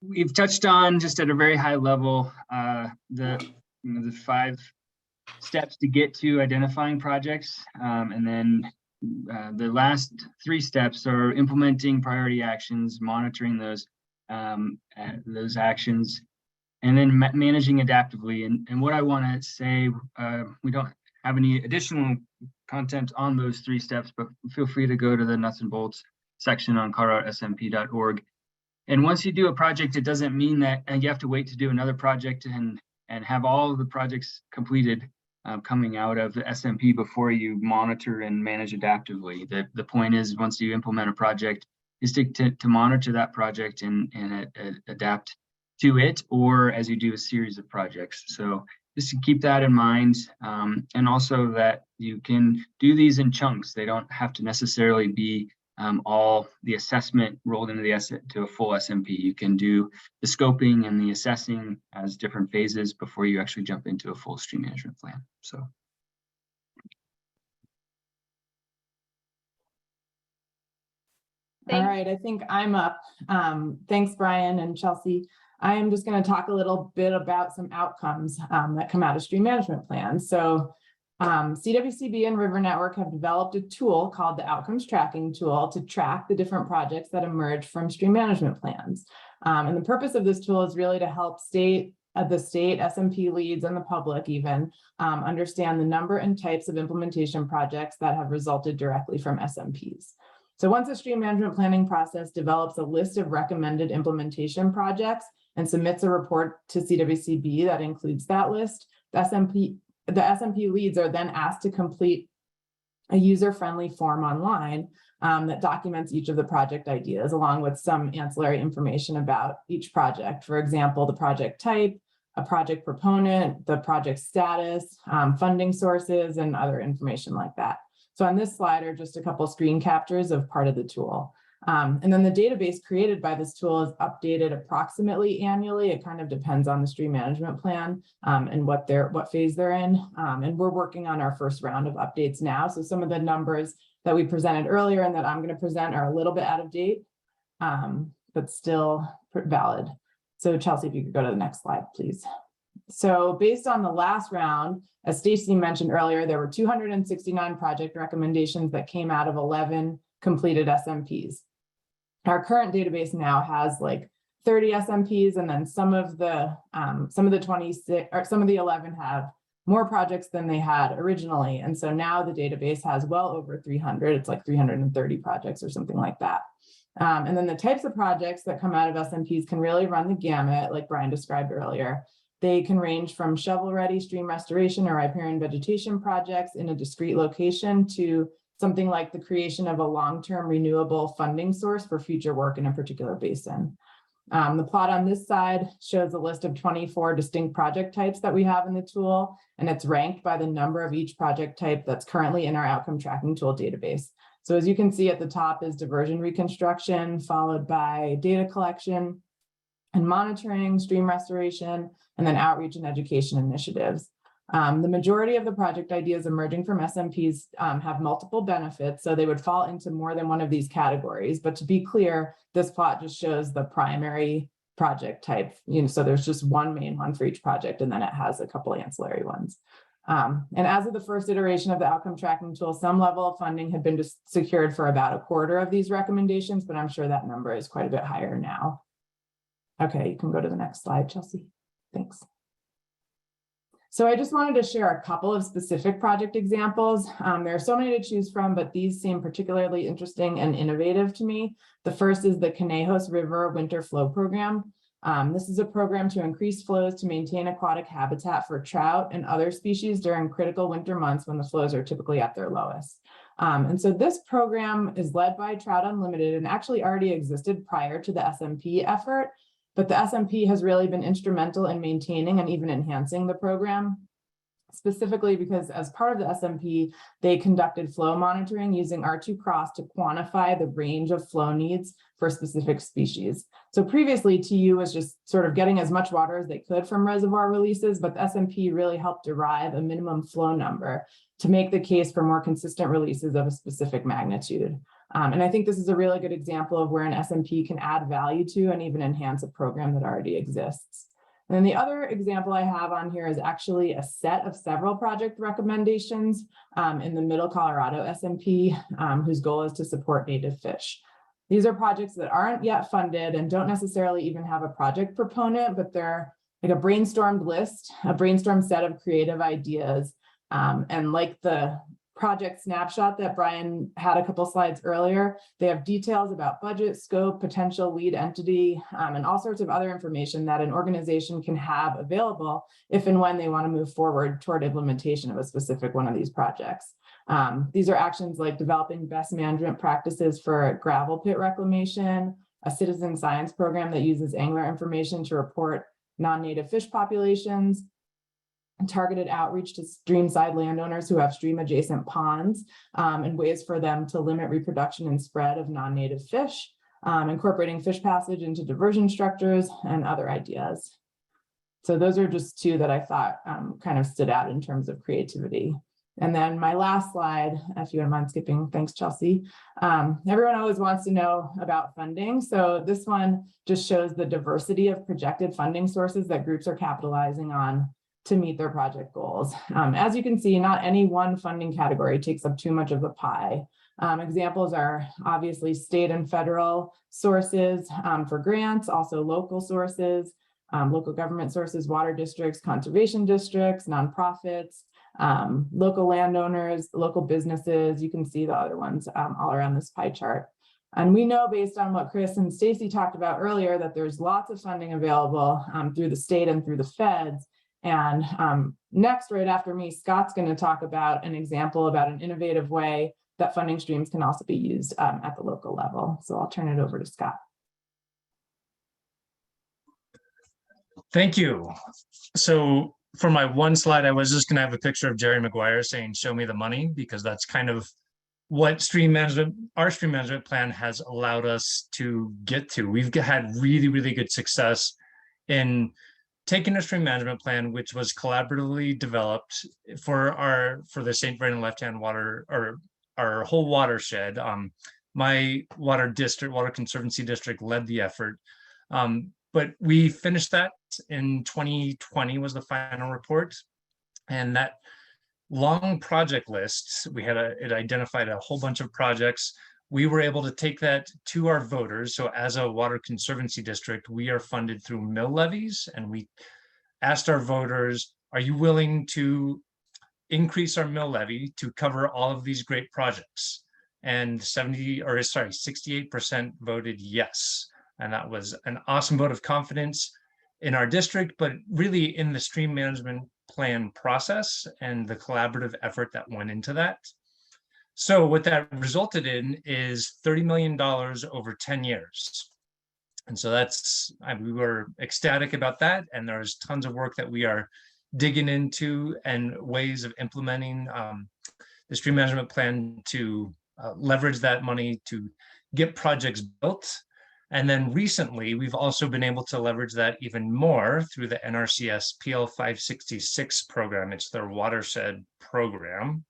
we've touched on, just at a very high level, the 5 steps to get to identifying projects. And then the last 3 steps are implementing priority actions, monitoring those actions, and then managing adaptively. And what I want to say, we don't have any additional content on those 3 steps, but feel free to go to the nuts and bolts section on smp.org. And once you do a project, it doesn't mean that you have to wait to do another project and have all of the projects completed coming out of the SMP before you monitor and manage adaptively. The point is, once you implement a project, is to monitor that project and adapt to it, or as you do a series of projects. So just to keep that in mind, and also that you can do these in chunks. They don't have to necessarily be all the assessment rolled into to a full SMP. You can do the scoping and the assessing as different phases before you actually jump into a full stream management plan. So. All right, I think I'm up. Thanks, Brian and Chelsea. I am just going to talk a little bit about some outcomes that come out of stream management plans. So CWCB and River Network have developed a tool called the Outcomes Tracking Tool to track the different projects that emerge from stream management plans. And the purpose of this tool is really to help the state, SMP leads, and the public even understand the number and types of implementation projects that have resulted directly from SMPs. So once a stream management planning process develops a list of recommended implementation projects and submits a report to CWCB that includes that list, the SMP leads are then asked to complete a user-friendly form online that documents each of the project ideas, along with some ancillary information about each project. For example, the project type, a project proponent, the project status, funding sources, and other information like that. So on this slide are just a couple screen captures of part of the tool. And then the database created by this tool is updated approximately annually. It kind of depends on the stream management plan and what phase they're in. And we're working on our first round of updates now. So some of the numbers that we presented earlier and that I'm going to present are a little bit out of date, but still valid. So Chelsea, if you could go to the next slide, please. So based on the last round, as Stacy mentioned earlier, there were 269 project recommendations that came out of 11 completed SMPs. Our current database now has like 30 SMPs, and then some of the 26 or some of the 11 have more projects than they had originally. And so now the database has well over 300. It's like 330 projects or something like that. And then the types of projects that come out of SMPs can really run the gamut, like Brian described earlier. They can range from shovel-ready stream restoration or riparian vegetation projects in a discrete location to something like the creation of a long-term renewable funding source for future work in a particular basin. The plot on this side shows a list of 24 distinct project types that we have in the tool, and it's ranked by the number of each project type that's currently in our outcome tracking tool database. So as you can see at the top is diversion reconstruction, followed by data collection and monitoring, stream restoration, and then outreach and education initiatives. The majority of the project ideas emerging from SMPs have multiple benefits, so they would fall into more than one of these categories. But to be clear, this plot just shows the primary project type. So there's just one main one for each project, and then it has a couple ancillary ones. And as of the first iteration of the outcome tracking tool, some level of funding had been secured for about a quarter of these recommendations, but I'm sure that number is quite a bit higher now. Okay, you can go to the next slide, Chelsea. Thanks. So I just wanted to share a couple of specific project examples. There are so many to choose from, but these seem particularly interesting and innovative to me. The first is the Conejos River Winter Flow Program. This is a program to increase flows to maintain aquatic habitat for trout and other species during critical winter months when the flows are typically at their lowest. And so this program is led by Trout Unlimited and actually already existed prior to the SMP effort. But the SMP has really been instrumental in maintaining and even enhancing the program, specifically because as part of the SMP, they conducted flow monitoring using R2Cross to quantify the range of flow needs for specific species. So previously, TU was just sort of getting as much water as they could from reservoir releases, but the SMP really helped derive a minimum flow number to make the case for more consistent releases of a specific magnitude. And I think this is a really good example of where an SMP can add value to and even enhance a program that already exists. And then the other example I have on here is actually a set of several project recommendations in the Middle Colorado SMP, whose goal is to support native fish. These are projects that aren't yet funded and don't necessarily even have a project proponent, but they're like a brainstormed list, a brainstorm set of creative ideas. And like the project snapshot that Brian had a couple slides earlier, they have details about budget, scope, potential lead entity, and all sorts of other information that an organization can have available if and when they want to move forward toward implementation of a specific one of these projects. These are actions like developing best management practices for gravel pit reclamation, a citizen science program that uses angler information to report non-native fish populations, targeted outreach to streamside landowners who have stream adjacent ponds, and ways for them to limit reproduction and spread of non-native fish, incorporating fish passage into diversion structures and other ideas. So those are just two that I thought kind of stood out in terms of creativity. And then my last slide, if you wouldn't mind skipping, thanks, Chelsea. Everyone always wants to know about funding. So this one just shows the diversity of projected funding sources that groups are capitalizing on to meet their project goals. As you can see, not any one funding category takes up too much of the pie. Examples are obviously state and federal sources for grants, also local sources, local government sources, water districts, conservation districts, nonprofits, local landowners, local businesses. You can see the other ones all around this pie chart. And we know based on what Chris and Stacy talked about earlier that there's lots of funding available through the state and through the feds. And next, right after me, Scott's going to talk about an example about an innovative way that funding streams can also be used at the local level. So I'll turn it over to Scott. Thank you. So for my one slide, I was just going to have a picture of Jerry Maguire saying, "Show me the money," because that's kind of what stream management, our stream management plan has allowed us to get to. We've had really, really good success in taking a stream management plan, which was collaboratively developed for the St. Vrain and Left Hand Water, or our whole watershed. My water conservancy district led the effort. But we finished that in 2020 was the final report. And that long project list, it identified a whole bunch of projects. We were able to take that to our voters. So as a water conservancy district, we are funded through mill levies, and we asked our voters, are you willing to increase our mill levy to cover all of these great projects? And 68% voted yes. And that was an awesome vote of confidence in our district, but really in the stream management plan process and the collaborative effort that went into that. So what that resulted in is $30 million over 10 years. And so we were ecstatic about that. And there's tons of work that we are digging into and ways of implementing the stream management plan to leverage that money to get projects built. And then recently, we've also been able to leverage that even more through the NRCS PL 566 program. It's their watershed program.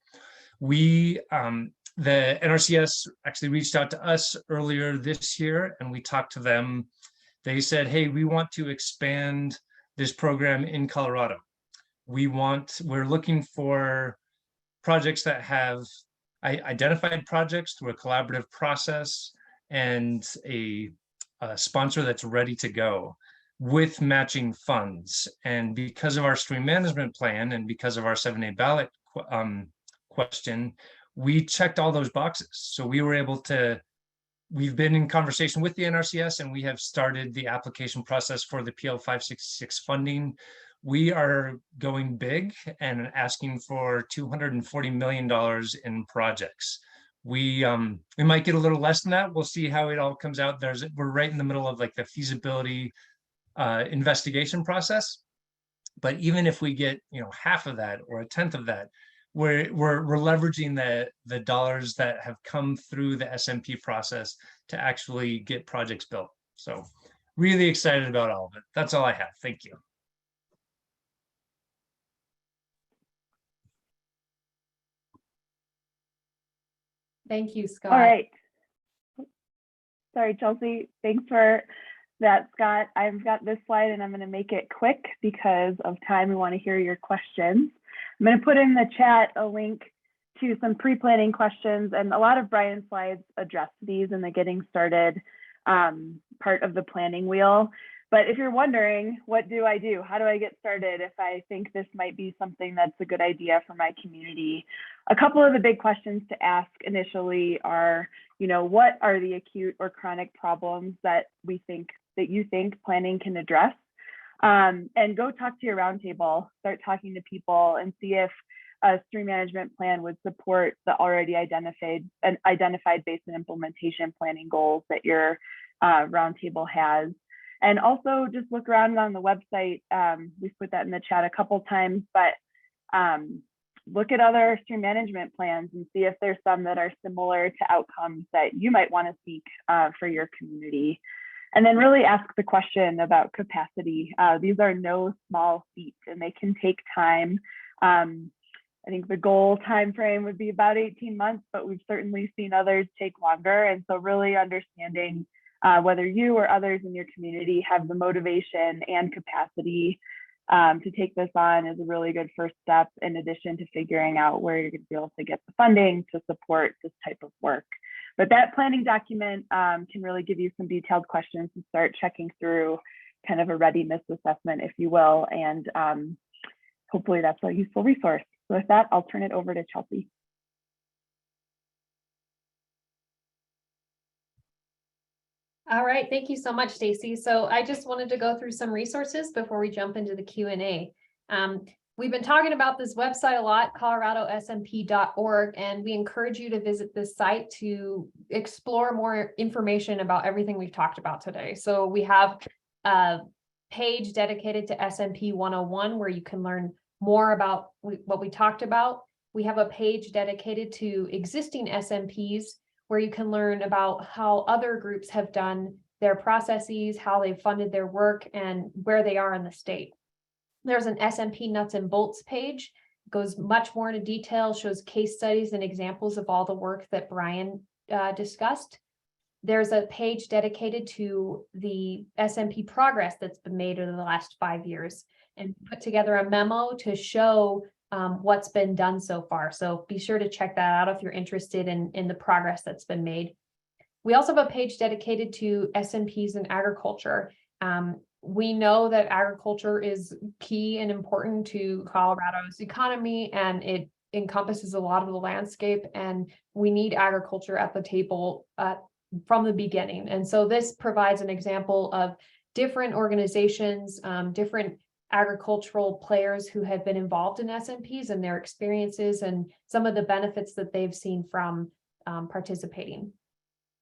The NRCS actually reached out to us earlier this year, and we talked to them. They said, hey, we want to expand this program in Colorado. We're looking for projects that have identified projects through a collaborative process and a sponsor that's ready to go with matching funds. And because of our stream management plan and because of our 7A ballot question, we checked all those boxes. So we were able to, we've been in conversation with the NRCS, and we have started the application process for the PL 566 funding. We are going big and asking for $240 million in projects. We might get a little less than that. We'll see how it all comes out. We're right in the middle of like the feasibility investigation process. But even if we get half of that or a tenth of that, we're leveraging the dollars that have come through the SMP process to actually get projects built. So really excited about all of it. That's all I have. Thank you. Thank you, Scott. All right. Sorry, Chelsea. Thanks for that, Scott. I've got this slide and I'm going to make it quick because of time. We want to hear your questions. I'm going to put in the chat a link to some pre-planning questions, and a lot of Brian's slides address these in the getting started part of the planning wheel. But if you're wondering, what do I do? How do I get started if I think this might be something that's a good idea for my community? A couple of the big questions to ask initially are, what are the acute or chronic problems that you think planning can address? And go talk to your roundtable, start talking to people and see if a stream management plan would support the already identified basin implementation planning goals that your roundtable has. And also just look around on the website. We've put that in the chat a couple times, but look at other stream management plans and see if there's some that are similar to outcomes that you might want to seek for your community. And then really ask the question about capacity. These are no small feats and they can take time. I think the goal time frame would be about 18 months, but we've certainly seen others take longer. And so really understanding whether you or others in your community have the motivation and capacity to take this on is a really good first step, in addition to figuring out where you're going to be able to get the funding to support this type of work. But that planning document can really give you some detailed questions to start checking through, kind of a readiness assessment, if you will. And hopefully that's a useful resource. So with that, I'll turn it over to Chelsea. All right, thank you so much, Stacy. So I just wanted to go through some resources before we jump into the Q&A. We've been talking about this website a lot, coloradosmp.org, and we encourage you to visit this site to explore more information about everything we've talked about today. So we have a page dedicated to SMP 101 where you can learn more about what we talked about. We have a page dedicated to existing SMPs where you can learn about how other groups have done their processes, how they've funded their work, and where they are in the state. There's an SMP nuts and bolts page, goes much more into detail, shows case studies and examples of all the work that Brian discussed. There's a page dedicated to the SMP progress that's been made over the last 5 years, and put together a memo to show what's been done so far. So be sure to check that out if you're interested in the progress that's been made. We also have a page dedicated to SMPs in agriculture. We know that agriculture is key and important to Colorado's economy, and it encompasses a lot of the landscape, and we need agriculture at the table from the beginning. And so this provides an example of different organizations, different agricultural players who have been involved in SMPs and their experiences and some of the benefits that they've seen from participating.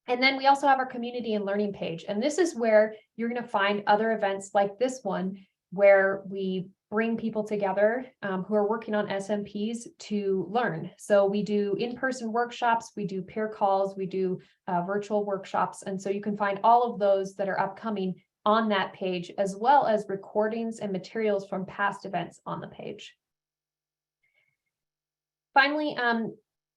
And then we also have our community and learning page. And this is where you're going to find other events like this one, where we bring people together who are working on SMPs to learn. So we do in-person workshops, we do peer calls, we do virtual workshops. And so you can find all of those that are upcoming on that page, as well as recordings and materials from past events on the page. Finally,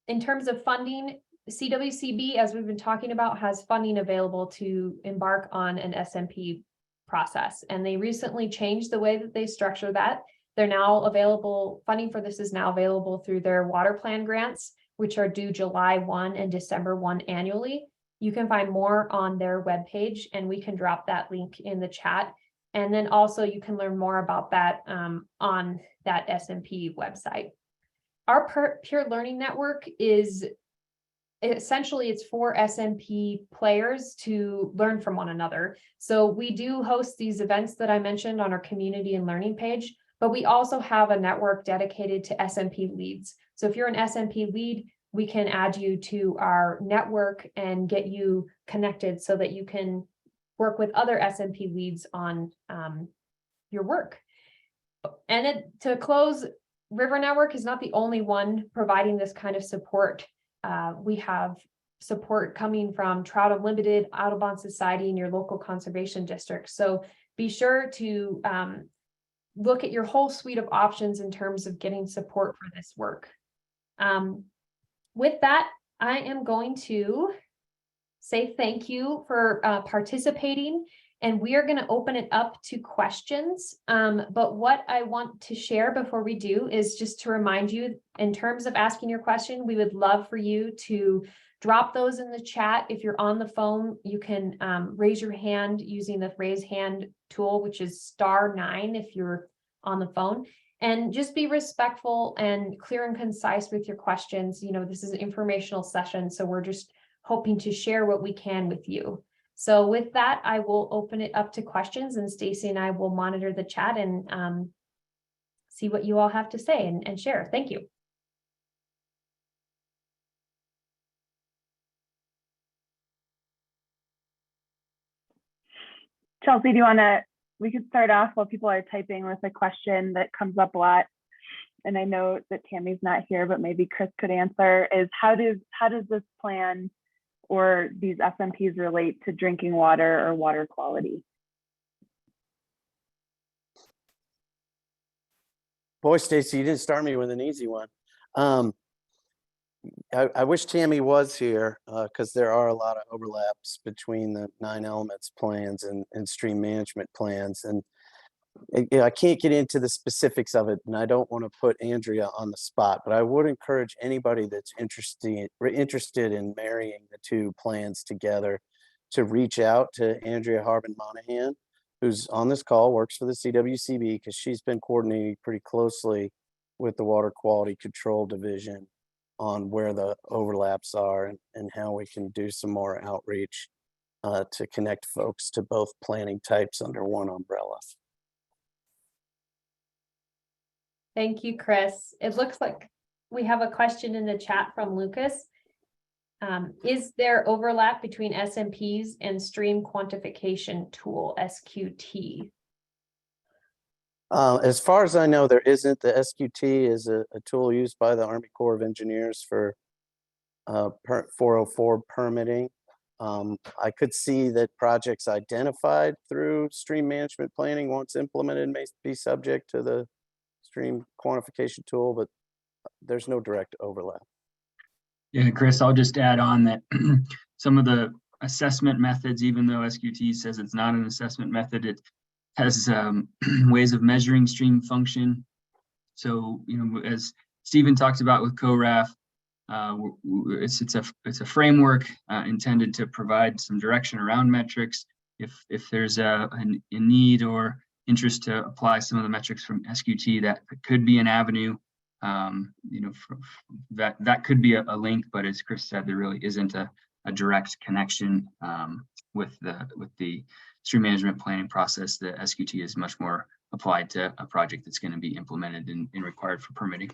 in terms of funding, CWCB, as we've been talking about, has funding available to embark on an SMP process. And they recently changed the way that they structure that. They're now available, funding for this is now available through their water plan grants, which are due July 1 and December 1 annually. You can find more on their webpage, and we can drop that link in the chat. And then also you can learn more about that on that SMP website. Our peer learning network is essentially, it's for SMP players to learn from one another. So we do host these events that I mentioned on our community and learning page, but we also have a network dedicated to SMP leads. So if you're an SMP lead, we can add you to our network and get you connected so that you can work with other SMP leads on your work. And then to close, River Network is not the only one providing this kind of support. We have support coming from Trout Unlimited, Audubon Society, and your local conservation district. So be sure to look at your whole suite of options in terms of getting support for this work. With that, I am going to say thank you for participating and we are going to open it up to questions. But what I want to share before we do is just to remind you, in terms of asking your question, we would love for you to drop those in the chat. If you're on the phone, you can raise your hand using the raise hand tool, which is *9 if you're on the phone. And just be respectful and clear and concise with your questions. You know, this is an informational session, so we're just hoping to share what we can with you. So with that, I will open it up to questions, and Stacy and I will monitor the chat and see what you all have to say and share. Thank you. Chelsea, do you want to, we could start off while people are typing with a question that comes up a lot. And I know that Tammy's not here, but maybe Chris could answer, is how does this plan or these SMPs relate to drinking water or water quality? Boy, Stacy, you didn't start me with an easy one. I wish Tammy was here because there are a lot of overlaps between the 9 elements plans and stream management plans. And I can't get into the specifics of it, and I don't want to put Andrea on the spot, but I would encourage anybody that's interested in marrying the 2 plans together to reach out to Andrea Harbin Monahan, who's on this call, works for the CWCB, because she's been coordinating pretty closely with the Water Quality Control Division on where the overlaps are and how we can do some more outreach to connect folks to both planning types under one umbrella. Thank you, Chris. It looks like we have a question in the chat from Lucas. Is there overlap between SMPs and stream quantification tool, SQT? As far as I know, there isn't. The SQT is a tool used by the Army Corps of Engineers for 404 permitting. I could see that projects identified through stream management planning once implemented may be subject to the stream quantification tool, but there's no direct overlap. Yeah, Chris, I'll just add on that some of the assessment methods, even though SQT says it's not an assessment method, it has ways of measuring stream function. So, you know, as Stephen talked about with CORAF, it's a framework intended to provide some direction around metrics. If there's a need or interest to apply some of the metrics from SQT, that could be an avenue. You know, that could be a link, but as Chris said, there really isn't a direct connection with the stream management planning process. The SQT is much more applied to a project that's going to be implemented and required for permitting.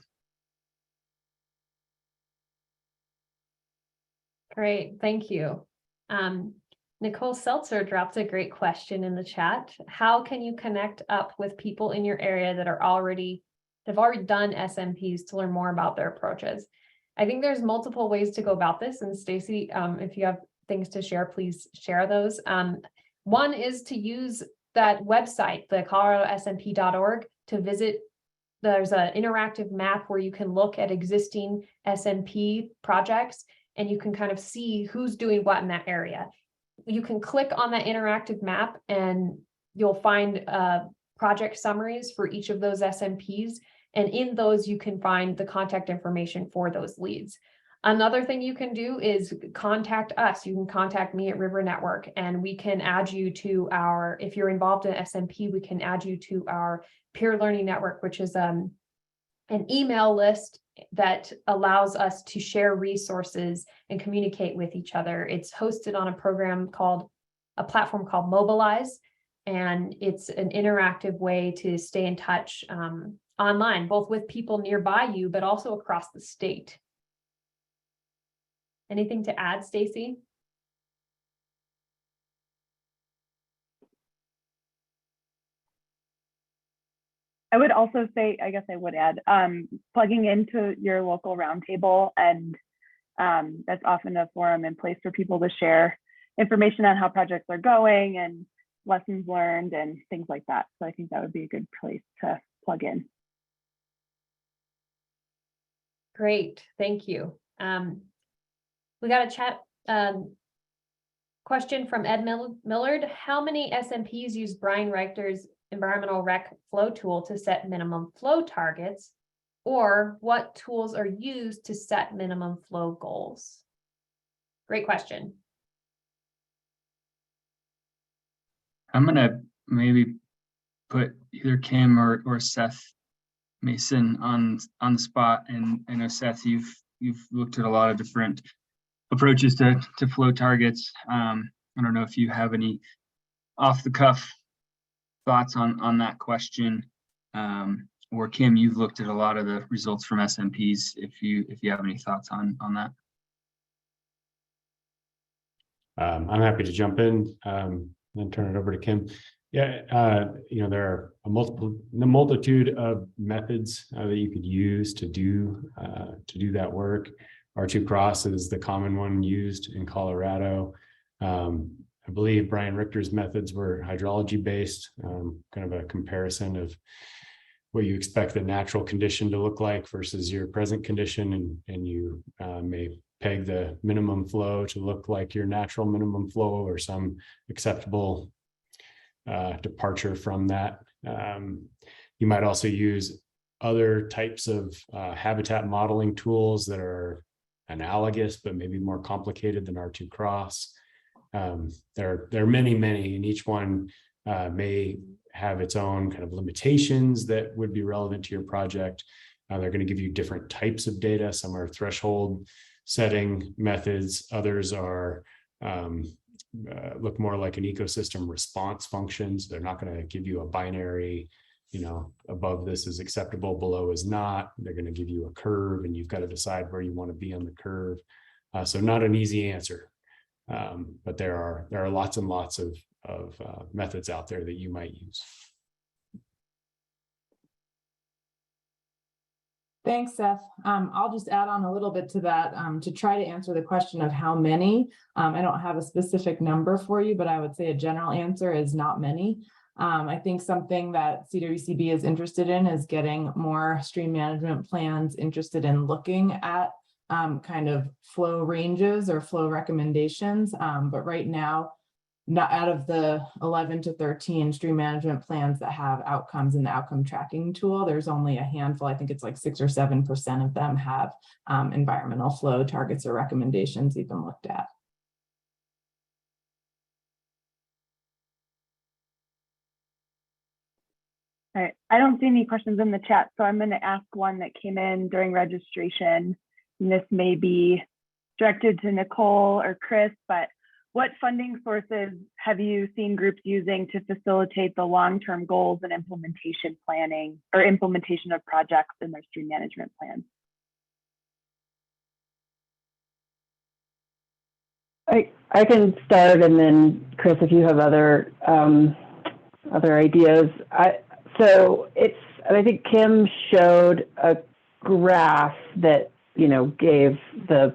Great, thank you. Nicole Seltzer dropped a great question in the chat. How can you connect up with people in your area that have already done SMPs to learn more about their approaches? I think there's multiple ways to go about this. And Stacy, if you have things to share, please share those. One is to use that website, the coloradosmp.org, to visit. There's an interactive map where you can look at existing SMP projects and you can kind of see who's doing what in that area. You can click on that interactive map and you'll find project summaries for each of those SMPs. And in those, you can find the contact information for those leads. Another thing you can do is contact us. You can contact me at River Network and we can add you to our, if you're involved in SMP, we can add you to our peer learning network, which is an email list that allows us to share resources and communicate with each other. It's hosted on a platform called Mobilize, and it's an interactive way to stay in touch online, both with people nearby you, but also across the state. Anything to add, Stacy? I would also say, I guess I would add, plugging into your local roundtable, and that's often a forum in place for people to share information on how projects are going and lessons learned and things like that. So I think that would be a good place to plug in. Great, thank you. We got a chat Question from Ed Millard. How many SMPs use Brian Reichter's environmental rec flow tool to set minimum flow targets? Or what tools are used to set minimum flow goals? Great question. I'm gonna maybe put either Kim or Seth Mason on the spot. And I know Seth, you've looked at a lot of different approaches to flow targets. I don't know if you have any off the cuff thoughts on that question. Or Kim, you've looked at a lot of the results from SMPs. If you have any thoughts on that. I'm happy to jump in, then turn it over to Kim. Yeah, there are a multitude of methods that you could use to do that work. R2 cross is the common one used in Colorado. I believe Brian Richter's methods were hydrology based, kind of a comparison of what you expect the natural condition to look like versus your present condition, and you may peg the minimum flow to look like your natural minimum flow or some acceptable departure from that. You might also use other types of habitat modeling tools that are analogous but maybe more complicated than R2 cross. There are many, and each one may have its own kind of limitations that would be relevant to your project. They're going to give you different types of data. Some are threshold setting methods. Others are look more like an ecosystem response functions. They're not going to give you a binary, above this is acceptable, below is not. They're going to give you a curve, and you've got to decide where you want to be on the curve. So not an easy answer, but there are lots and lots of methods out there that you might use. Thanks, Seth. I'll just add on a little bit to that to try to answer the question of how many. I don't have a specific number for you, but I would say a general answer is not many. I think something that CWCB is interested in is getting more stream management plans interested in looking at kind of flow ranges or flow recommendations. But right now, not out of the 11 to 13 stream management plans that have outcomes in the outcome tracking tool, there's only a handful. I think it's like 6 or 7% of them have environmental flow targets or recommendations even looked at. All right, I don't see any questions in the chat, so I'm going to ask one that came in during registration. And this may be directed to Nicole or Chris, but what funding sources have you seen groups using to facilitate the long-term goals and implementation planning or implementation of projects in their stream management plans? I can start, and then Chris, if you have other ideas. I think Kim showed a graph that gave the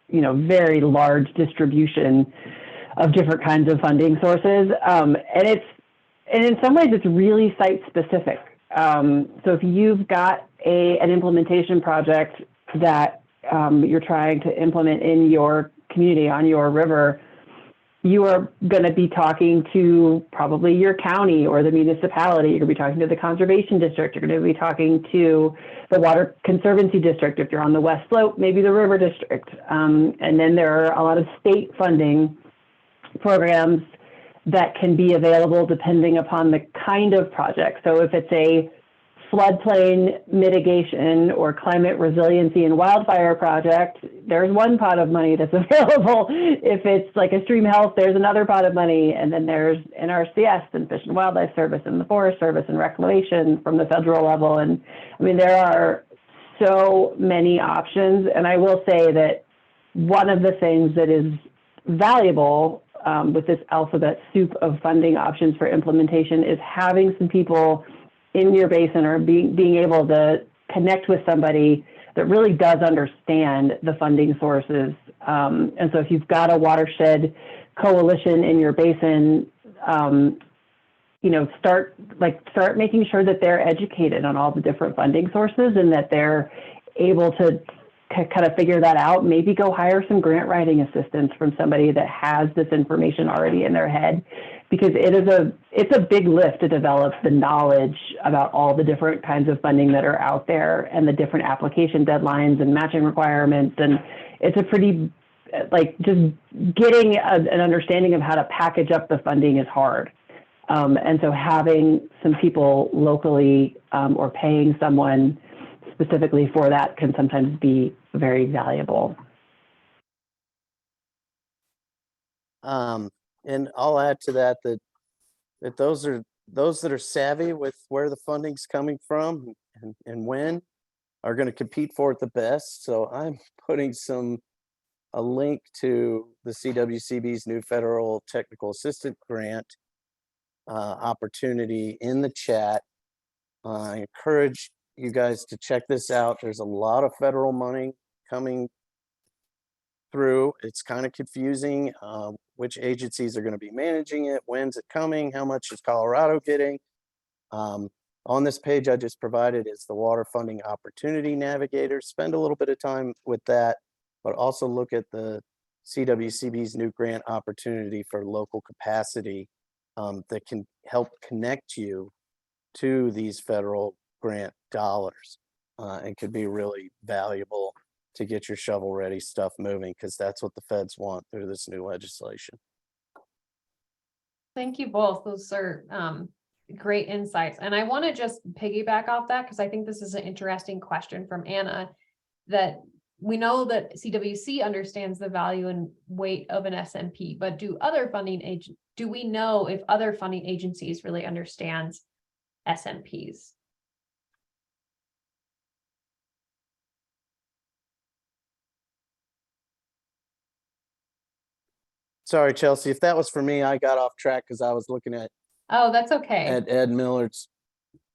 very large distribution of different kinds of funding sources. And in some ways it's really site specific. So if you've got an implementation project that you're trying to implement in your community on your river, you are going to be talking to probably your county or the municipality. You're going to be talking to the conservation district. You're going to be talking to the water conservancy district. If you're on the west slope, maybe the river district. And then there are a lot of state funding programs that can be available depending upon the kind of project. So if it's a floodplain mitigation or climate resiliency and wildfire project, there's one pot of money that's available. If it's like a stream health, there's another pot of money. And then there's NRCS and Fish and Wildlife Service and the Forest Service and reclamation from the federal level. And I mean, there are so many options. And I will say that one of the things that is valuable with this alphabet soup of funding options for implementation is having some people in your basin or being able to connect with somebody that really does understand the funding sources. And so if you've got a watershed coalition in your basin, start making sure that they're educated on all the different funding sources and that they're able to to kind of figure that out, maybe go hire some grant writing assistance from somebody that has this information already in their head, because it's a big lift to develop the knowledge about all the different kinds of funding that are out there and the different application deadlines and matching requirements. And it's a pretty, like, just getting an understanding of how to package up the funding is hard. And so having some people locally or paying someone specifically for that can sometimes be very valuable. And I'll add to that that those that are savvy with where the funding's coming from and when are going to compete for it the best. So I'm putting a link to the CWCB's new federal technical assistant grant opportunity in the chat. I encourage you guys to check this out. There's a lot of federal money coming through. It's kind of confusing which agencies are going to be managing it, when's it coming, how much is Colorado getting. On this page I just provided is the Water Funding Opportunity Navigator. Spend a little bit of time with that, but also look at the CWCB's new grant opportunity for local capacity that can help connect you to these federal grant dollars and could be really valuable to get your shovel ready stuff moving, because that's what the feds want through this new legislation. Thank you both. Those are great insights. And I want to just piggyback off that, because I think this is an interesting question from Anna, that we know that CWC understands the value and weight of an SMP, but do we know if other funding agencies really understands SMPs? Sorry, Chelsea, if that was for me, I got off track because I was looking at Oh, that's okay. Ed Miller's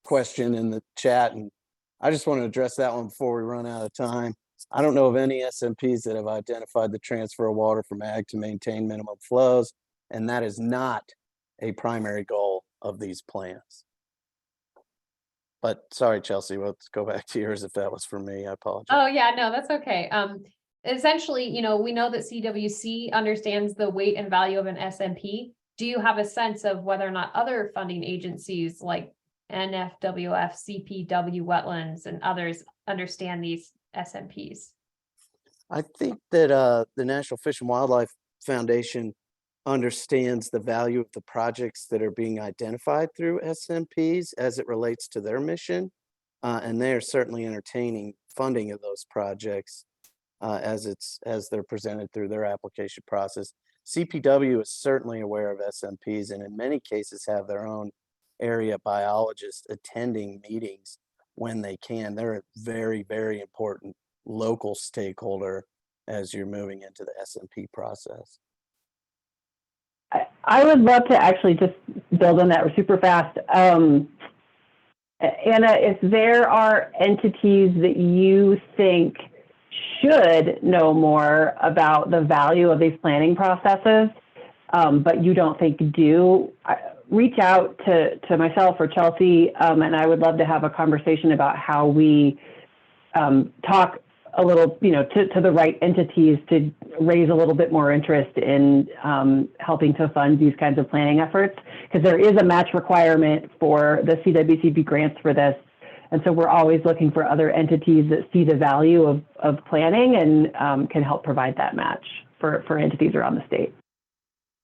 question in the chat, and I just want to address that one before we run out of time. I don't know of any SMPs that have identified the transfer of water from ag to maintain minimum flows, and that is not a primary goal of these plans. But sorry, Chelsea, let's go back to yours if that was for me. I apologize. Oh yeah, no, that's okay. Essentially, we know that CWC understands the weight and value of an SMP. Do you have a sense of whether or not other funding agencies like NFWF, CPW, Wetlands, and others understand these SMPs? I think that the National Fish and Wildlife Foundation understands the value of the projects that are being identified through SMPs as it relates to their mission. And they are certainly entertaining funding of those projects as they're presented through their application process. CPW is certainly aware of SMPs and in many cases have their own area biologists attending meetings when they can. They're a very, very important local stakeholder as you're moving into the SMP process. I would love to actually just build on that super fast. Anna, if there are entities that you think should know more about the value of these planning processes, but you don't think do, reach out to myself or Chelsea, and I would love to have a conversation about how we talk a little, to the right entities to raise a little bit more interest in helping to fund these kinds of planning efforts, because there is a match requirement for the CWCB grants for this. And so we're always looking for other entities that see the value of planning and can help provide that match for entities around the state.